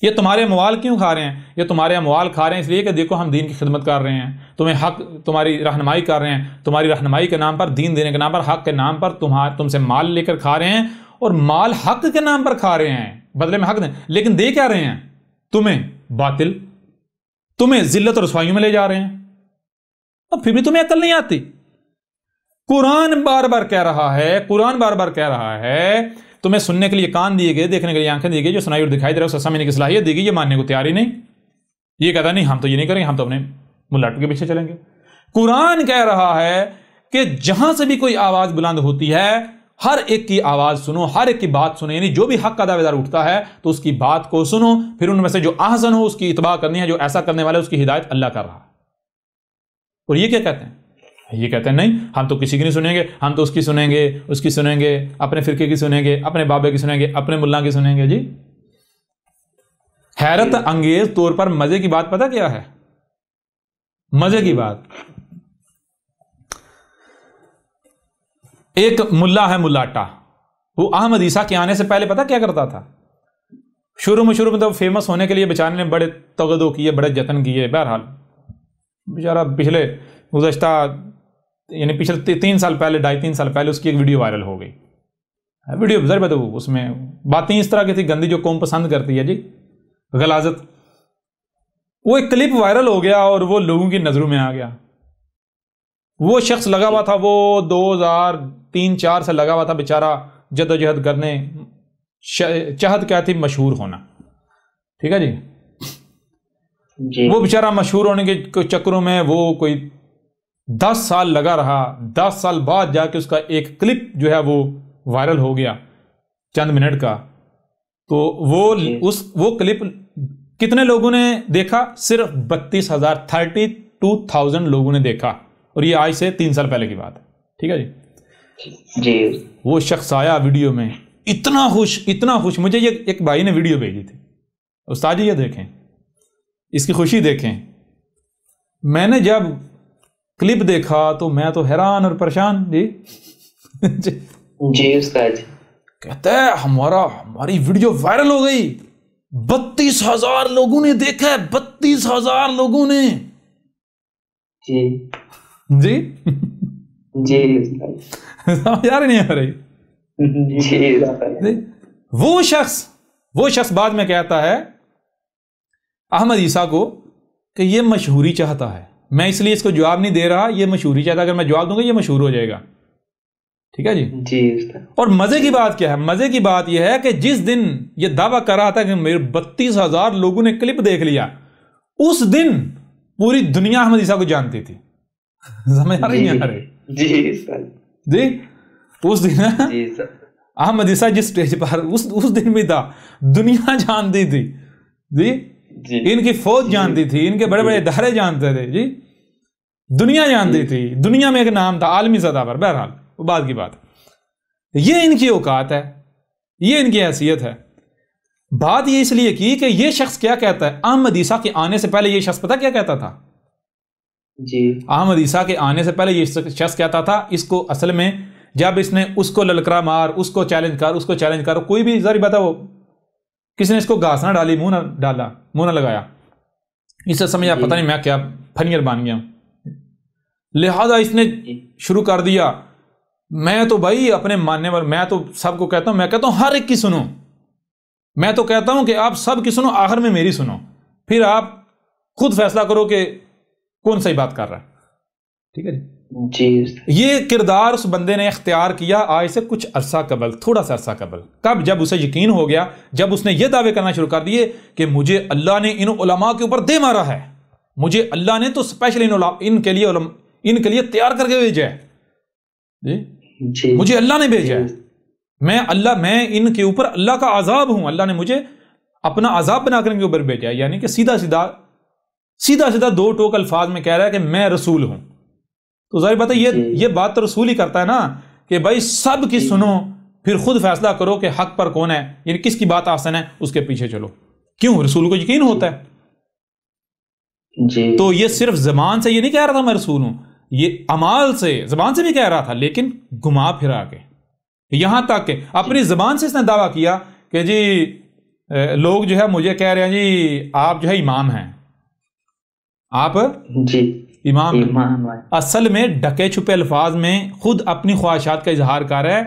یہ تمہارے اموال کیوں کھا رہے ہیں؟ یہ تمہارے اموال کھا رہے ہیں اس لیے کہ دیکھو ہم دین کی خدمت کر رہے ہیں، تمہیں حق، تمہاری رہنمائی کر رہے ہیں، تمہاری رہنمائی کے نام پر، دین دینے کے نام پر، حق کے نام پر تم سے مال لے کر کھا رہے ہیں، اور مال حق کے نام پر کھا رہے ہیں، بدلے میں حق دیں، لیکن دے کیا رہے ہیں؟ تمہیں باطل، تمہیں ذلت اور رسوائیوں میں لے جا رہے ہیں، اور پھر بھی تمہیں عقل نہیں آتی. قرآن بار بار کہہ رہا ہے تمہیں سننے کے لیے کان دیے گئے، دیکھنے کے لیے آنکھیں دی گئی، جو سنائی اور دکھائی دے رہا ہے اسے سمجھنے کی صلاحیت دی گئی، یہ ماننے کو تیار ہی نہیں. یہ کہتا نہیں ہم تو یہ نہیں کریں گے، ہم تو اپنے ملاٹوں کے پیچھے چلیں گے. قرآن کہہ رہا ہے کہ جہاں سے بھی کوئی آواز بلند ہوتی ہے ہر ایک کی آواز سنو، ہر ایک کی بات سنو، یعنی جو بھی حق کا دعویدار اٹھتا ہے تو اس کی بات کو سنو، پھر ان میں سے جو احسن ہو اس کی اتباع کرنی ہے، جو ایسا کرنے والا ہے اس کی ہدایت اللہ کر رہا ہے۔ اور یہ کیا کہتے ہیں؟ یہ کہتے ہیں نہیں ہم تو کسی کی نہیں سنیں گے، ہم تو اس کی سنیں گے، اس کی سنیں گے، اپنے فرقے کی سنیں گے، اپنے بابے کی سنیں گے، اپنے ملا کی سنیں گے۔ جی حیرت انگیز طور پر مزے کی بات پتہ کیا ہے؟ مزے کی بات، ایک ملا ہے ملاٹا، وہ احمد عیسیٰ کے آنے سے پہلے پتہ کیا کرتا تھا؟ شروع میں تو فیمس ہونے کے لیے بیچارے نے بڑے تغدو کیے، بڑے جتن کیے، بہرحال بیچارہ پچھلے 3 سال پہلے 2.5-3 سال پہلے اس کی ایک ویڈیو وائرل ہو گئی۔ ویڈیو ضرور بتاؤ، اس میں باتیں اس طرح کی تھی گندی جو قوم پسند کرتی ہے، جی غلاظت۔ وہ ایک کلپ وائرل ہو گیا اور وہ لوگوں کی نظروں میں آ گیا۔ وہ شخص لگا ہوا تھا، وہ 2003-4 سے لگا ہوا تھا بیچارہ جد و جہد کرنے، چاہت کیا تھی؟ مشہور ہونا، ٹھیک ہے جی۔ وہ بیچارہ مشہور ہونے کے چکروں میں وہ کوئی 10 سال لگا رہا، 10 سال بعد جا کے اس کا ایک کلپ جو ہے وہ وائرل ہو گیا چند منٹ کا۔ تو وہ کلپ کتنے لوگوں نے دیکھا؟ صرف 32,000 لوگوں نے دیکھا، اور یہ آج سے 3 سال پہلے کی بات ہے، ٹھیک ہے جی۔ وہ شخص آیا ویڈیو میں اتنا خوش، مجھے یہ ایک بھائی نے ویڈیو بھیجی تھی، استاد جی یہ دیکھیں، اس کی خوشی دیکھیں۔ میں نے جب کلپ دیکھا تو میں تو حیران اور پریشان۔ جی استاد کہتا ہے ہماری ویڈیو وائرل ہو گئی، 32,000 لوگوں نے دیکھا ہے، 32,000 لوگوں نے۔ جی جی جی سمجھ آ رہی نہیں آ رہی؟ وہ شخص بعد میں کہتا ہے احمد عیسیٰ کو کہ یہ مشہوری چاہتا ہے، میں اس لیے اس کو جواب نہیں دے رہا، یہ مشہوری چاہتا ہے، اگر میں جواب دوں گا یہ مشہور ہو جائے گا، ٹھیک ہے جی۔ اور مزے کی بات کیا ہے؟ مزے کی بات یہ ہے کہ جس دن یہ دعویٰ کر رہا تھا کہ میرے 32,000 لوگوں نے کلپ دیکھ لیا، اس دن پوری دنیا احمد عیسیٰ کو جانتی تھی۔ سمجھ آ رہی نہیں آ رہی؟ جی اس دن احمد عیسیٰ جس سٹیج پر اس دن بھی تھا، دنیا جانتی تھی جی، ان کی فوج جانتی تھی، ان کے بڑے بڑے ادارے جانتے تھے جی، دنیا جانتی تھی، دنیا میں ایک نام تھا عالمی سطح پر۔ بہرحال وہ بات کی بات، یہ ان کی اوقات ہے، یہ ان کی حیثیت ہے۔ بات یہ اس لیے کی کہ یہ شخص کیا کہتا ہے؟ احمد عیسیٰ کے آنے سے پہلے یہ شخص پتہ کیا کہتا تھا؟ جی احمد عیسیٰ کے آنے سے پہلے یہ شخص کہتا تھا، اس کو اصل میں جب اس نے اس کو للکرا مار، اس کو چیلنج کر، کوئی بھی ذرا بتا، وہ کسی نے اس کو گھاس نہ ڈالی، منہ نہ لگایا، اس سے سمجھا پتہ نہیں میں کیا پھنیر بن گیا، لہذا اس نے شروع کر دیا میں تو بھائی اپنے ماننے پر، میں تو سب کو کہتا ہوں، میں کہتا ہوں ہر ایک کی سنو، میں تو کہتا ہوں کہ آپ سب کی سنو، آخر میں میری سنو، پھر آپ خود فیصلہ کرو کہ کون صحیح بات کر رہا ہے، ٹھیک ہے جی۔ یہ کردار اس بندے نے اختیار کیا آج سے کچھ عرصہ قبل، تھوڑا سا عرصہ قبل۔ کب؟ جب اسے یقین ہو گیا، جب اس نے یہ دعوے کرنا شروع کر دیے کہ مجھے اللہ نے ان علماء کے اوپر دے مارا ہے، مجھے اللہ نے تو اسپیشلی ان کے لیے تیار کر کے بھیجا ہے جی، مجھے اللہ نے بھیجا ہے، میں ان کے اوپر اللہ کا عذاب ہوں، اللہ نے مجھے اپنا عذاب بنا کر ان کے اوپر بھیجا ہے، یعنی کہ سیدھا سیدھا 2 ٹوک الفاظ میں کہہ رہا ہے کہ میں رسول ہوں۔ تو ظاہر بات ہے یہ بات تو رسول ہی کرتا ہے نا، کہ بھائی سب کی سنو، پھر خود فیصلہ کرو کہ حق پر کون ہے، یعنی کس کی بات آسن ہے، اس کے پیچھے چلو۔ کیوں؟ رسول کو یقین ہوتا ہے جی۔ تو یہ صرف زبان سے یہ نہیں کہہ رہا تھا میں رسول ہوں، یہ اعمال سے، زبان سے بھی کہہ رہا تھا، لیکن گھما پھرا کے، یہاں تک کہ اپنی زبان سے اس نے دعویٰ کیا کہ جی لوگ جو ہے مجھے کہہ رہے ہیں جی آپ جو ہے امام ہیں، آپ جی امام اصل میں ڈھکے چھپے الفاظ میں خود اپنی خواہشات کا اظہار کر رہا ہے۔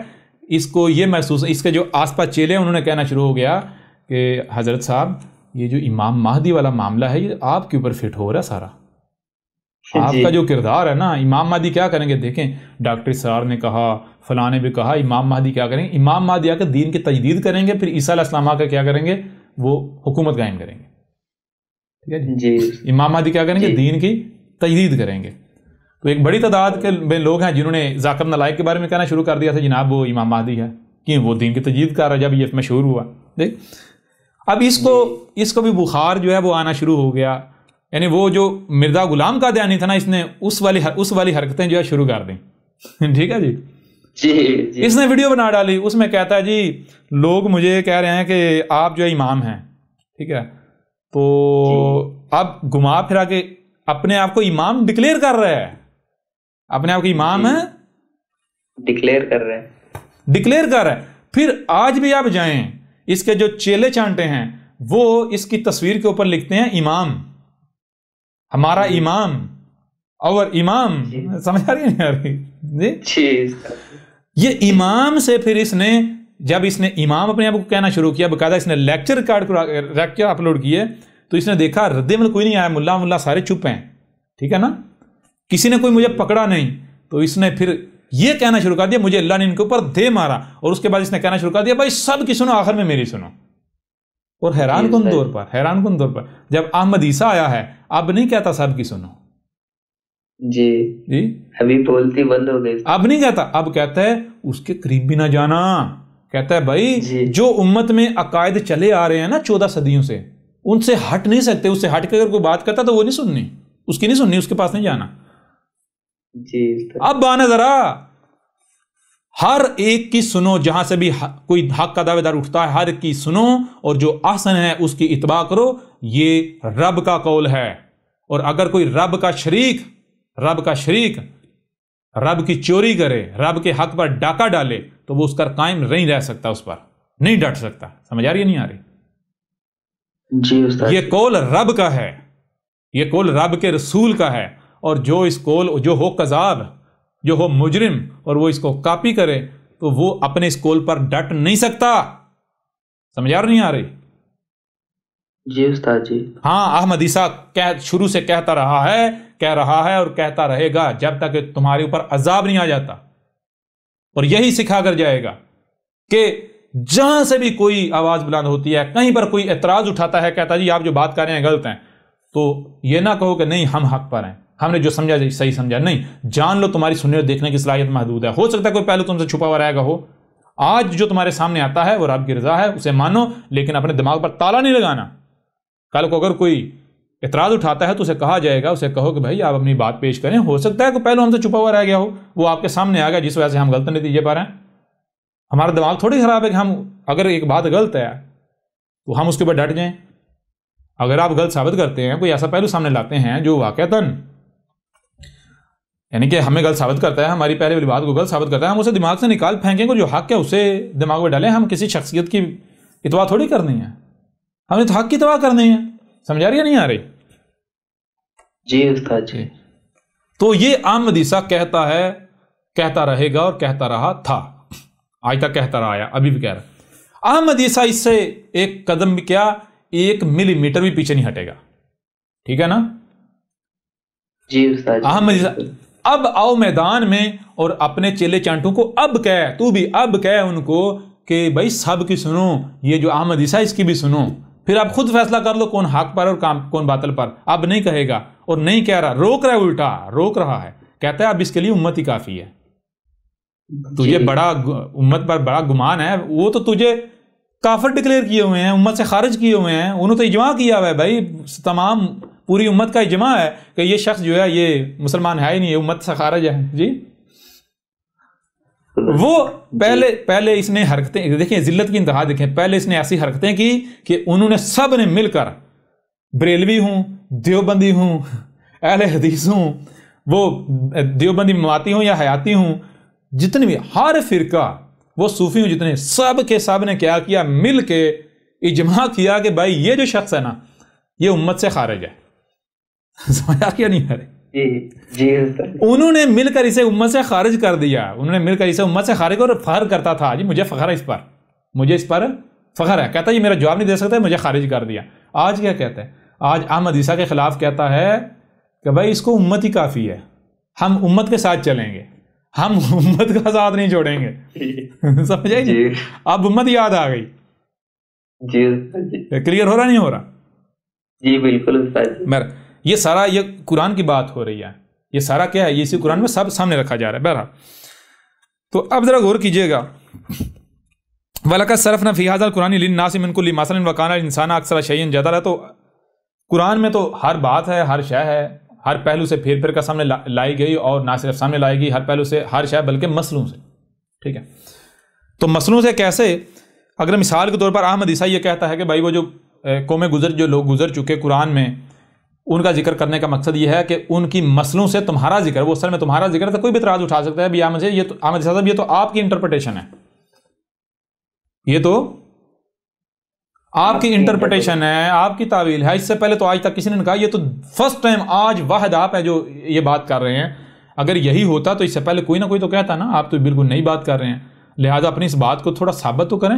اس کو یہ محسوس، اس کے جو آس پاس چیلے انہوں نے کہنا شروع ہو گیا کہ حضرت صاحب یہ جو امام مہدی والا معاملہ ہے یہ آپ کے اوپر فٹ ہو رہا ہے سارا، آپ کا جو کردار ہے نا، امام مہدی کیا کریں گے؟ دیکھیں ڈاکٹر سار نے کہا، فلاں نے بھی کہا، امام مہدی کیا کریں گے؟ امام مہدی آ کے دین کی تجدید کریں گے، پھر عیسیٰ علیہ السلام آ کے کیا کریں گے؟ وہ حکومت قائم کریں گے، ٹھیک ہے جی۔ امام مہدی کیا کریں گے؟ دین کی تجدید کریں گے۔ تو ایک بڑی تعداد کے لوگ ہیں جنہوں نے ذاکر نالائق کے بارے میں کہنا شروع کر دیا تھا جناب وہ امام مہدی ہے، کہ وہ دین کی تجدید کر رہا ہے جب یہ مشہور ہوا. دیکھ اب اس کو بھی بخار جو ہے وہ آنا شروع ہو گیا. یعنی وہ جو مرزا غلام قادیانی تھا نا، اس نے اس والی حرکتیں جو ہے شروع کر دیں. ٹھیک ہے جی. اس نے ویڈیو بنا ڈالی، اس میں کہتا ہے جی لوگ مجھے کہہ رہے ہیں کہ آپ جو ہے امام ہیں. ٹھیک ہے، تو اب گھما پھرا کے اپنے آپ کو امام ڈکلیئر کر رہا ہے، اپنے آپ کو امام ہے ڈکلیئر کر رہا ہے. پھر آج بھی آپ جائیں، اس کے جو چیلے چانٹے ہیں وہ اس کی تصویر کے اوپر لکھتے ہیں امام، ہمارا امام اور امام. سمجھ آ رہی ہے نہیں آ رہی جی؟ یہ امام سے پھر جب اس نے امام اپنے آپ کو کہنا شروع کیا، باقاعدہ اس نے لیکچر اپلوڈ کیے، تو اس نے دیکھا رد عمل کوئی نہیں آیا، ملا سارے چپ ہیں. ٹھیک ہے نا، کسی نے کوئی مجھے پکڑا نہیں. تو اس نے پھر یہ کہنا شروع کر دیا مجھے اللہ نے ان کے اوپر دے مارا، اور اس کے بعد اس نے کہنا شروع کر دیا بھائی سب کی سنو آخر میں میری سنو. اور حیران کن طور پر جب احمد عیسیٰ آیا ہے اب نہیں کہتا سب کی سنو جی، ابھی بولتی بند ہو گئی، اب نہیں کہتا، اب کہتا ہے اس کے قریب بھی نہ جانا. کہتا ہے بھائی جو امت میں عقائد چلے آ رہے ہیں نا 14 صدیوں سے، ان سے ہٹ نہیں سکتے. اس سے ہٹ کے اگر کوئی بات کرتا تو وہ نہیں سننی، اس کی نہیں سننی، اس کے پاس نہیں جانا. جی اب آنا ذرا، ہر ایک کی سنو، جہاں سے بھی کوئی حق کا دعوے دار اٹھتا ہے ہر ایک کی سنو، اور جو احسن ہے اس کی اتباع کرو. یہ رب کا قول ہے. اور اگر کوئی رب کا شریک رب کی چوری کرے، رب کے حق پر ڈاکہ ڈالے، تو وہ اس کا قائم نہیں رہ سکتا، اس پر نہیں ڈٹ سکتا. سمجھ آ رہی ہے نہیں آ رہی جی استاد؟ یہ قول رب کا ہے، یہ قول رب کے رسول کا ہے. اور جو اس قول جو ہو کذاب، جو ہو مجرم، اور وہ اس کو کاپی کرے، تو وہ اپنے اس قول پر ڈٹ نہیں سکتا. سمجھ آ نہیں آ رہی؟ جی استاد جی. ہاں، احمد عیسیٰ شروع سے کہہ رہا ہے اور کہتا رہے گا جب تک کہ تمہارے اوپر عذاب نہیں آ جاتا. اور یہی سکھا کر جائے گا کہ جہاں سے بھی کوئی آواز بلند ہوتی ہے، کہیں پر کوئی اعتراض اٹھاتا ہے، کہتا جی آپ جو بات کر رہے ہیں غلط ہیں، تو یہ نہ کہو کہ نہیں ہم حق پر ہیں، ہم نے جو سمجھا صحیح سمجھا. نہیں، جان لو تمہاری سننے اور دیکھنے کی صلاحیت محدود ہے. ہو سکتا ہے کوئی پہلے تم سے چھپا ہوا رہے گا ہو. آج جو تمہارے سامنے آتا ہے وہ رب کی رضا ہے، اسے مانو، لیکن اپنے دماغ پر تالا نہیں لگانا. کل کو اگر کوئی اعتراض اٹھاتا ہے تو اسے کہا جائے گا، اسے کہو کہ بھائی آپ اپنی بات پیش کریں. ہو سکتا ہے کہ پہلے ہم سے چھپا ہوا رہ گیا ہو، وہ آپ کے سامنے آ گیا جس وجہ سے ہم غلط نتیجے پا رہے ہیں. ہمارا دماغ تھوڑی خراب ہے کہ ہم اگر ایک بات غلط ہے تو ہم اس کے اوپر ڈٹ جائیں. اگر آپ غلط ثابت کرتے ہیں، کوئی ایسا پہلو سامنے لاتے ہیں جو واقعتاً یعنی کہ ہمیں غلط ثابت کرتا ہے، ہماری پہلے والی بات کو غلط ثابت کرتا ہے، ہم اسے دماغ سے نکال پھینکیں گے. جو حق ہے اسے دماغ میں ڈالیں. ہم کسی شخصیت کی اتباع تھوڑی کرنی ہے، ہم نے تو حق کی اتباع کرنی ہے. سمجھا رہی ہے نہیں آ رہی؟ جی استاد جی. تو یہ احمد عیسیٰ کہتا ہے، کہتا رہے گا اور کہتا رہا تھا، آج تک کہتا رہا ہے، ابھی بھی کہہ رہا. احمد عیسیٰ اس سے ایک قدم بھی کیا، 1 ملی میٹر بھی پیچھے نہیں ہٹے گا. ٹھیک ہے نا جی استاد جی. احمد عیسیٰ اب آؤ میدان میں اور اپنے چیلے چانٹوں کو اب کہہ، تو بھی اب کہہ ان کو کہ بھائی سب کی سنو، یہ جو احمد عیسیٰ اس کی بھی سنو. پھر آپ خود فیصلہ کر لو کون حق پر اور کون باطل پر. اب نہیں کہے گا اور نہیں کہہ رہا، روک رہا ہے، الٹا روک رہا ہے. کہتا ہے اب اس کے لیے امت ہی کافی ہے. تجھے بڑا امت پر بڑا گمان ہے، وہ تو تجھے کافر ڈکلیئر کیے ہوئے ہیں، امت سے خارج کیے ہوئے ہیں. انہوں تو اجماع کیا ہوا ہے بھائی، تمام پوری امت کا اجماع ہے کہ یہ شخص جو ہے یہ مسلمان ہے ہی نہیں، یہ امت سے خارج ہے. جی وہ پہلے اس نے حرکتیں دیکھیں، ذلت کی انتہا دیکھیں. پہلے اس نے ایسی حرکتیں کی کہ انہوں نے سب نے مل کر، بریلوی ہوں، دیوبندی ہوں، اہل حدیث ہوں، وہ دیوبندی مواتی ہوں یا حیاتی ہوں، جتنے بھی ہر فرقہ، وہ صوفی ہوں جتنے، سب کے سب نے کیا کیا، مل کے اجماع کیا کہ بھائی یہ جو شخص ہے نا یہ امت سے خارج ہے. سمجھا کیا نہیں ہے؟ جی انہوں نے مل کر اسے امت سے خارج کر دیا. انہوں نے مل کر اسے امت سے خارج کر، اور فخر کرتا تھا جی مجھے فخر ہے اس پر، مجھے اس پر فخر ہے. کہتا ہے یہ میرا جواب نہیں دے سکتا، مجھے خارج کر دیا. آج کیا کہتا ہے؟ آج احمد عیسیٰ کے خلاف کہتا ہے کہ بھائی اس کو امت ہی کافی ہے، ہم امت کے ساتھ چلیں گے، ہم امت کا ساتھ نہیں چھوڑیں گے. سمجھے جی؟ اب امت یاد آ گئی. جی کلیئر ہو رہا نہیں ہو رہا؟ جی بالکل. یہ سارا یہ قرآن کی بات ہو رہی ہے، یہ سارا کیا ہے؟ یہ اسی قرآن میں سب سامنے رکھا جا رہا ہے. بہرحال تو اب ذرا غور کیجئے گا. وَلَقَدْ صَرَفْنَا فِي هَذَا الْقُرْآنِ لِلنَّاسِ مِنْ كُلِّ مَثَلٍ وَكَانَ الْإِنسَانُ أَكْثَرَ شَيْءٍ جَدَلًا. تو قرآن میں تو ہر بات ہے، ہر شے ہے، ہر پہلو سے پھیر پھر کر سامنے لائی گئی، اور نہ صرف سامنے لائی گئی ہر پہلو سے ہر شے، بلکہ مسئلوں سے. ٹھیک ہے، تو مسئلوں سے کیسے؟ اگر مثال کے طور پر احمد عیسیٰ یہ کہتا ہے کہ بھائی وہ جو قومیں جو لوگ گزر چکے قرآن میں، ان کا ذکر کرنے کا مقصد یہ ہے کہ ان کی مسئلوں سے تمہارا ذکر، وہ اصل میں تمہارا ذکر ہے. تو کوئی بھی اعتراض اٹھا سکتا ہے بھی احمد عیسیٰ صاحب یہ تو آپ کی انٹرپریٹیشن ہے، یہ تو آپ کی انٹرپریٹیشن ہے، آپ کی تعویل ہے. اس سے پہلے تو آج تک کسی نے کہا، یہ تو فرسٹ ٹائم آج واحد آپ ہے جو یہ بات کر رہے ہیں. اگر یہی ہوتا تو اس سے پہلے کوئی نہ کوئی تو کہتا نا آپ تو بالکل نئی بات کر رہے ہیں. لہٰذا اپنی اس بات کو تھوڑا ثابت تو کریں،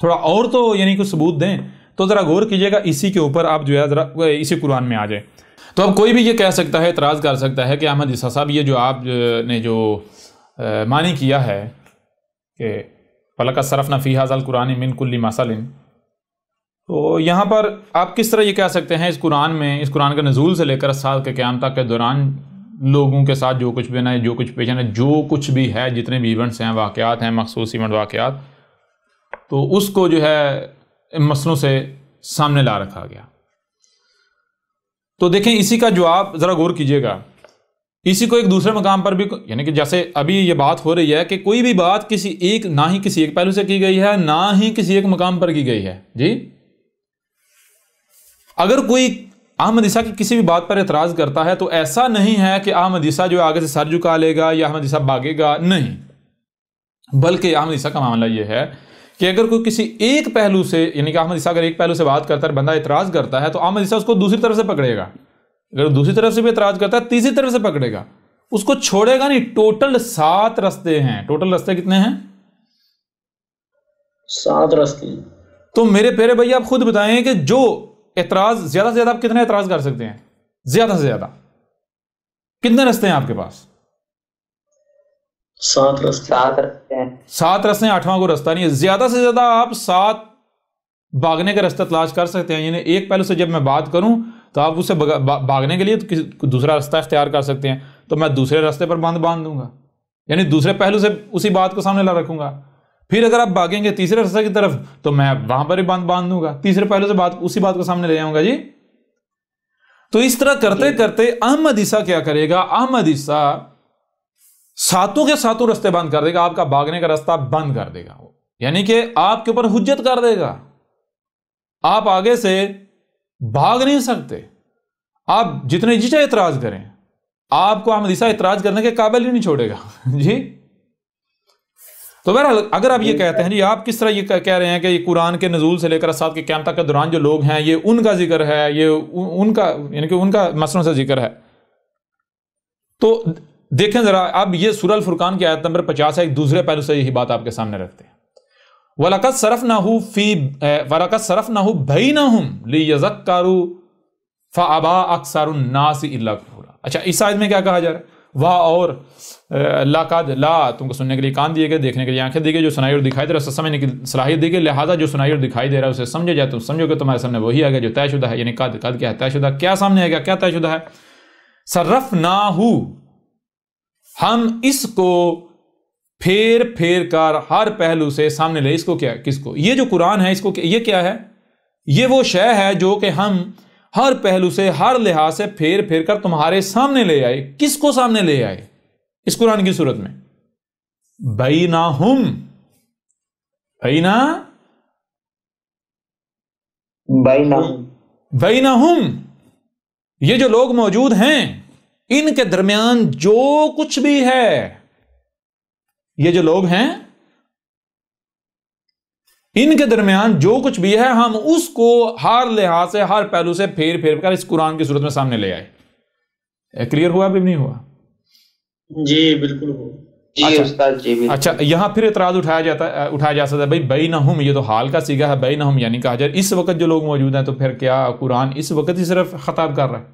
تھوڑا اور تو یعنی کوئی ثبوت دیں. تو ذرا غور کیجئے گا، اسی کے اوپر آپ جو ہے ذرا اسی قرآن میں آ جائیں. تو اب کوئی بھی یہ کہہ سکتا ہے، اعتراض کر سکتا ہے کہ احمد عیسیٰ صاحب یہ جو آپ نے جو معنی کیا ہے کہ وَلَقَدْ صَرَفْنَا فِي هَذَا الْقُرْآنِ مِنْ كُلِّ مَثَلٍ، تو یہاں پر آپ کس طرح یہ کہہ سکتے ہیں اس قرآن میں، اس قرآن کے نزول سے لے کر سال کے قیام تک کے دوران لوگوں کے ساتھ جو کچھ بھی ہے، جو کچھ پیش ہے، جو کچھ بھی ہے، جتنے بھی ایونٹس ہیں، واقعات ہیں، مخصوص ایونٹ واقعات، تو اس کو جو ہے مسئلوں سے سامنے لا رکھا گیا. تو دیکھیں اسی کا جواب ذرا غور کیجئے گا. اسی کو ایک دوسرے مقام پر بھی، یعنی کہ جیسے ابھی یہ بات ہو رہی ہے کہ کوئی بھی بات کسی ایک، نہ ہی کسی ایک پہلو سے کی گئی ہے، نہ ہی کسی ایک مقام پر کی گئی ہے. جی اگر کوئی احمد عیسیٰ کی کسی بھی بات پر اعتراض کرتا ہے تو ایسا نہیں ہے کہ احمد عیسیٰ جو آگے سے سر جھکا لے گا یا احمد عیسیٰ بھاگے گا، نہیں. بلکہ احمد عیسیٰ کا معاملہ یہ ہے کہ اگر کوئی کسی ایک پہلو سے، یعنی کہ احمد عیسیٰ اگر ایک پہلو سے بات کرتا ہے، بندہ اعتراض کرتا ہے، تو احمد عیسیٰ اس کو دوسری طرف سے پکڑے گا. اگر دوسری طرف سے بھی اعتراض کرتا ہے، تیسری طرف سے پکڑے گا، اس کو چھوڑے گا نہیں. ٹوٹل 7 رستے ہیں. ٹوٹل رستے کتنے ہیں؟ 7 رستے. تو میرے پیارے بھائی آپ خود بتائیں کہ جو اعتراض زیادہ سے زیادہ آپ کتنے اعتراض کر سکتے ہیں؟ زیادہ سے زیادہ کتنے رستے ہیں آپ کے پاس؟ 7 رستے. 7 رستے ہیں، 8واں کو رستہ نہیں ہے. زیادہ سے زیادہ آپ 7 بھاگنے کا رستہ تلاش کر سکتے ہیں. یعنی ایک پہلو سے جب میں بات کروں تو آپ اسے بھاگنے کے لیے تو دوسرا رستہ اختیار کر سکتے ہیں. تو میں دوسرے رستے پر باندھ دوں گا، یعنی دوسرے پہلو سے اسی بات کو سامنے لا رکھوں گا. پھر اگر آپ بھاگیں گے تیسرے رستے کی طرف تو میں وہاں پر ہی باندھ دوں گا، تیسرے پہلو سے اسی بات کو سامنے لے آؤں گا. جی تو اس طرح کرتے کرتے احمد عیسیٰ کیا کرے گا؟ احمد عیسیٰ 7 کے 7 رستے بند کر دے گا، آپ کا بھاگنے کا رستہ بند کر دے گا. یعنی کہ آپ کے اوپر حجت کر دے گا، آپ آگے سے بھاگ نہیں سکتے. آپ جتنے جی چاہے اعتراض کریں، آپ کو احمد عیسیٰ اعتراض کرنے کے قابل ہی نہیں چھوڑے گا. جی تو بہرحال اگر آپ یہ کہتے ہیں جی آپ کس طرح یہ کہہ رہے ہیں کہ یہ قرآن کے نزول سے لے کر ساتھ کے قیامت تک کے دوران جو لوگ ہیں یہ ان کا ذکر ہے، یہ ان کا، یعنی کہ ان کا مسئلوں سے ذکر ہے. تو دیکھیں ذرا، اب یہ سورہ الفرقان کی آیت نمبر 50 ہے، ایک دوسرے پہلو سے یہی بات آپ کے سامنے رکھتے ہیں. وَلَقَدْ صَرَفْنَاهُ بَيْنَهُمْ لِيَذَكَّرُوا فَأَبَىٰ أَكْثَرُ النَّاسِ إِلَّا كُفُورًا. اچھا اس آیت میں کیا کہا جا رہا ہے؟ اور تم کو سننے کے لیے کان دیے گئے، دیکھنے کے لیے آنکھیں دی گئی، جو سنائی اور دکھائی دے رہا ہے اسے سمجھنے کی صلاحیت دی گئی. لہٰذا جو سنائی اور دکھائی دے رہا ہے اسے سمجھے جائے، تم سمجھو کہ تمہارے سامنے وہی آ گیا جو طے شدہ ہے. یعنی قد کیا ہے؟ طے شدہ. کیا سامنے آئے گا؟ کیا طے شدہ ہے؟ صرفناہو، ہم اس کو پھیر پھیر کر ہر پہلو سے سامنے لے. اس کو کیا؟ کس کو؟ یہ جو قرآن ہے، اس کو یہ کیا ہے؟ یہ وہ شے ہے جو کہ ہم ہر پہلو سے، ہر لحاظ سے پھیر پھیر کر تمہارے سامنے لے آئے. کس کو سامنے لے آئے اس قرآن کی صورت میں؟ بینہم، یہ جو لوگ موجود ہیں ان کے درمیان جو کچھ بھی ہے، یہ جو لوگ ہیں ان کے درمیان جو کچھ بھی ہے، ہم اس کو ہر لحاظ سے، ہر پہلو سے پھیر پھیر کر اس قرآن کی صورت میں سامنے لے آئے. کلیئر ہوا بھی نہیں ہوا؟ جی بالکل ہوا. جی استاد جی بالکل. اچھا یہاں پھر اعتراض اٹھایا جا سکتا ہے بھائی بینہم، یہ تو حال کا صیغہ ہے. بینہم یعنی کہا جائے اس وقت جو لوگ موجود ہیں، تو پھر کیا قرآن اس وقت ہی صرف خطاب کر رہا ہے؟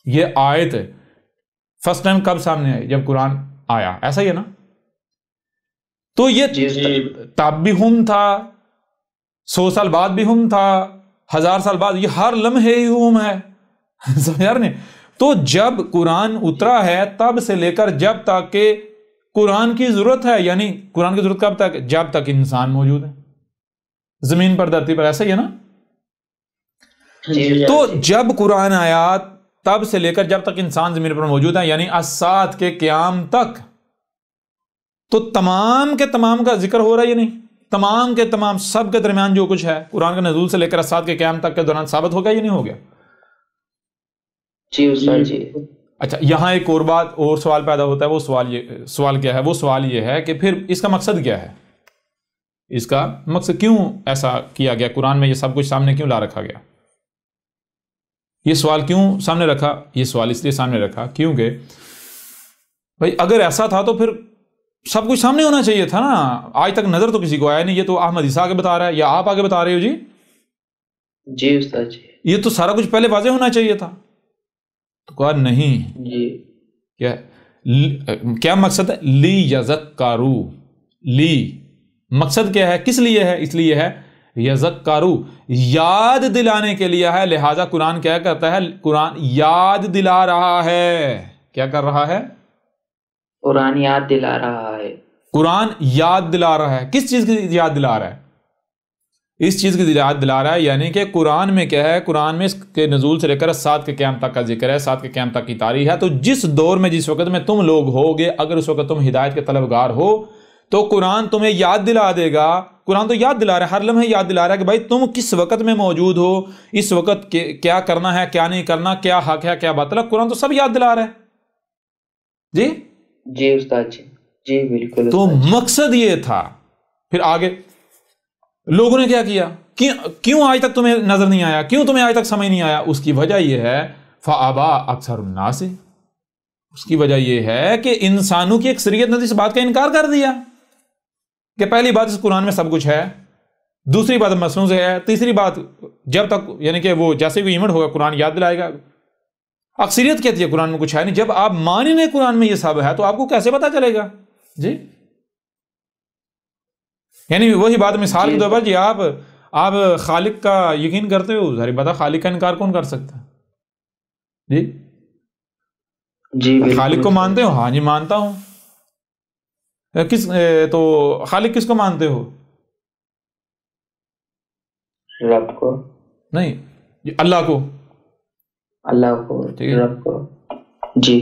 یہ آیت فرسٹ ٹائم کب سامنے آئی؟ جب قرآن آیا، ایسا ہی ہے نا؟ تو یہ تب بھی ہم تھا، 100 سال بعد بھی ہم تھا، 1000 سال بعد، یہ ہر لمحے ہی ہم ہے. سمجھ رہے ہیں؟ تو جب قرآن اترا ہے تب سے لے کر جب تک کہ قرآن کی ضرورت ہے، یعنی قرآن کی ضرورت کب تک؟ جب تک انسان موجود ہے زمین پر، دھرتی پر، ایسا ہی ہے نا؟ تو جب قرآن آیا تب سے لے کر جب تک انسان زمین پر موجود ہے، یعنی الساعۃ کے قیام تک، تو تمام کے تمام کا ذکر ہو رہا ہے یا نہیں؟ تمام کے تمام سب کے درمیان جو کچھ ہے قرآن کے نزول سے لے کر الساعۃ کے قیام تک کے دوران ثابت ہو گیا یا نہیں ہو گیا؟ جی استاد جی۔ اچھا، یہاں ایک اور بات اور سوال پیدا ہوتا ہے، وہ سوال کیا ہے؟ وہ سوال یہ ہے کہ پھر اس کا مقصد کیا ہے؟ اس کا مقصد کیوں ایسا کیا گیا؟ قرآن میں یہ سب کچھ سامنے کیوں لا رکھا گیا؟ یہ سوال کیوں سامنے رکھا؟ یہ سوال اس لیے سامنے رکھا کیونکہ بھائی اگر ایسا تھا تو پھر سب کچھ سامنے ہونا چاہیے تھا نا۔ آج تک نظر تو کسی کو آیا نہیں، یہ تو احمد عیسیٰ آگے بتا رہا ہے یا آپ آگے بتا رہے ہو جی؟ جی استاد جی۔ یہ تو سارا کچھ پہلے واضح ہونا چاہیے تھا۔ تو کہا نہیں جی، کیا مقصد ہے؟ لی یذکروا، لی مقصد کیا ہے؟ کس لیے ہے؟ اس لیے ہے یذکروا، یاد دلانے کے لیے ہے۔ لہذا قرآن کیا کرتا ہے؟ قرآن یاد دلا رہا ہے۔ کیا کر رہا ہے؟ قرآن یاد دلا رہا ہے۔ قرآن یاد دلا رہا ہے۔ کس چیز کی یاد دلا رہا ہے؟ اس چیز کی یاد دلا رہا ہے، یعنی کہ قرآن میں کیا ہے؟ قرآن میں اس کے نزول سے لے کر الساعۃ کے قیام تک کا ذکر ہے، الساعۃ کے قیام تک کی تاریخ ہے۔ تو جس دور میں جس وقت میں تم لوگ ہوگے، اگر اس وقت تم ہدایت کے طلبگار ہو تو قرآن تمہیں یاد دلا دے گا۔ قرآن تو یاد دلا رہا ہے، ہر لمحے یاد دلا رہا ہے کہ بھائی تم کس وقت میں موجود ہو، اس وقت کیا کرنا ہے، کیا نہیں کرنا، کیا حق ہے، کیا باطل ہے، قرآن تو سب یاد دلا رہا ہے جی۔ جی استاد جی، جی بالکل۔ تو مقصد یہ تھا۔ پھر آگے لوگوں نے کیا کیا؟ کیوں آج تک تمہیں نظر نہیں آیا؟ کیوں تمہیں آج تک سمجھ نہیں آیا؟ اس کی وجہ یہ ہے فَأَبَى أَكْثَرُ النَّاسِ، اس کی وجہ یہ ہے کہ انسانوں کی اکثریت نے اس بات کا انکار کر دیا کہ پہلی بات اس قرآن میں سب کچھ ہے، دوسری بات مسنون سے ہے، تیسری بات جب تک یعنی کہ وہ جیسے کوئی ایونٹ ہوگا قرآن یاد دلائے گا۔ اکثریت کہتی ہے قرآن میں کچھ ہے نہیں۔ جب آپ مان ہی نہیں قرآن میں یہ سب ہے تو آپ کو کیسے پتا چلے گا جی؟ یعنی وہی بات مثال کے طور پر جی، آپ خالق کا یقین کرتے ہو، ظاہر بات ہے خالق کا انکار کون کر سکتا ہے جی؟ جی خالق کو مانتے ہو؟ ہاں جی مانتا ہوں۔ تو خالق کس کو مانتے ہو؟ رب کو؟ نہیں، اللہ کو۔ اللہ کو، رب کو جی،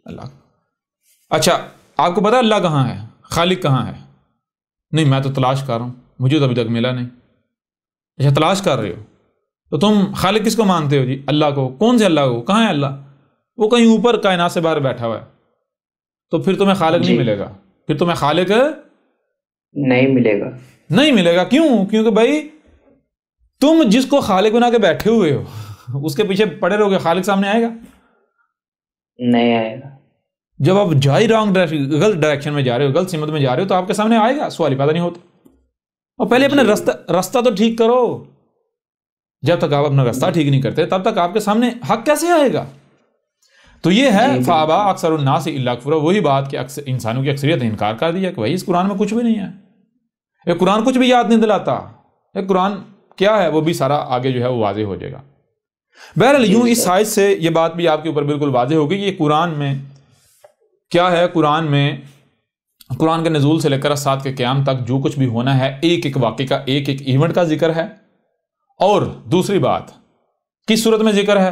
اللہ۔ اچھا، آپ کو پتا اللہ کہاں ہے، خالق کہاں ہے؟ نہیں، میں تو تلاش کر رہا ہوں، مجھے تو ابھی تک ملا نہیں۔ اچھا، تلاش کر رہے ہو تو تم خالق کس کو مانتے ہو جی؟ اللہ کو۔ کون سے اللہ کو؟ کہاں ہے اللہ؟ وہ کہیں اوپر کائنات سے باہر بیٹھا ہوا ہے۔ تو پھر تمہیں خالق نہیں ملے گا، پھر تمہیں خالق نہیں ملے گا، نہیں ملے گا۔ کیوں؟ کیونکہ بھائی تم جس کو خالق بنا کے بیٹھے ہوئے ہو اس کے پیچھے پڑے رہو گے، خالق سامنے آئے گا؟ نہیں آئے گا۔ جب آپ جائی رانگ غلط ڈائریکشن میں جا رہے ہو، غلط سمت میں جا رہے ہو، تو آپ کے سامنے آئے گا؟ سوال ہی پیدا نہیں ہوتا۔ اور پہلے اپنے راستہ تو ٹھیک کرو۔ جب تک آپ اپنا راستہ ٹھیک نہیں کرتے تب تک آپ کے سامنے حق کیسے آئے گا؟ تو یہ ہے فَأَبَى أَكْثَرُ النَّاسِ إِلَّا كُفْرًا، وہی بات کہ انسانوں کی اکثریت نے انکار کر دیا کہ بھائی اس قرآن میں کچھ بھی نہیں ہے، یہ قرآن کچھ بھی یاد نہیں دلاتا، یہ قرآن کیا ہے وہ بھی سارا آگے جو ہے وہ واضح ہو جائے گا۔ بہرحال یوں اس سائز سے یہ بات بھی آپ کے اوپر بالکل واضح ہوگی کہ یہ قرآن میں کیا ہے۔ قرآن میں قرآن کے نزول سے لے کر الساعۃ کے قیام تک جو کچھ بھی ہونا ہے، ایک ایک واقعے کا، ایک ایک ایونٹ کا ذکر ہے۔ اور دوسری بات کس صورت میں ذکر ہے؟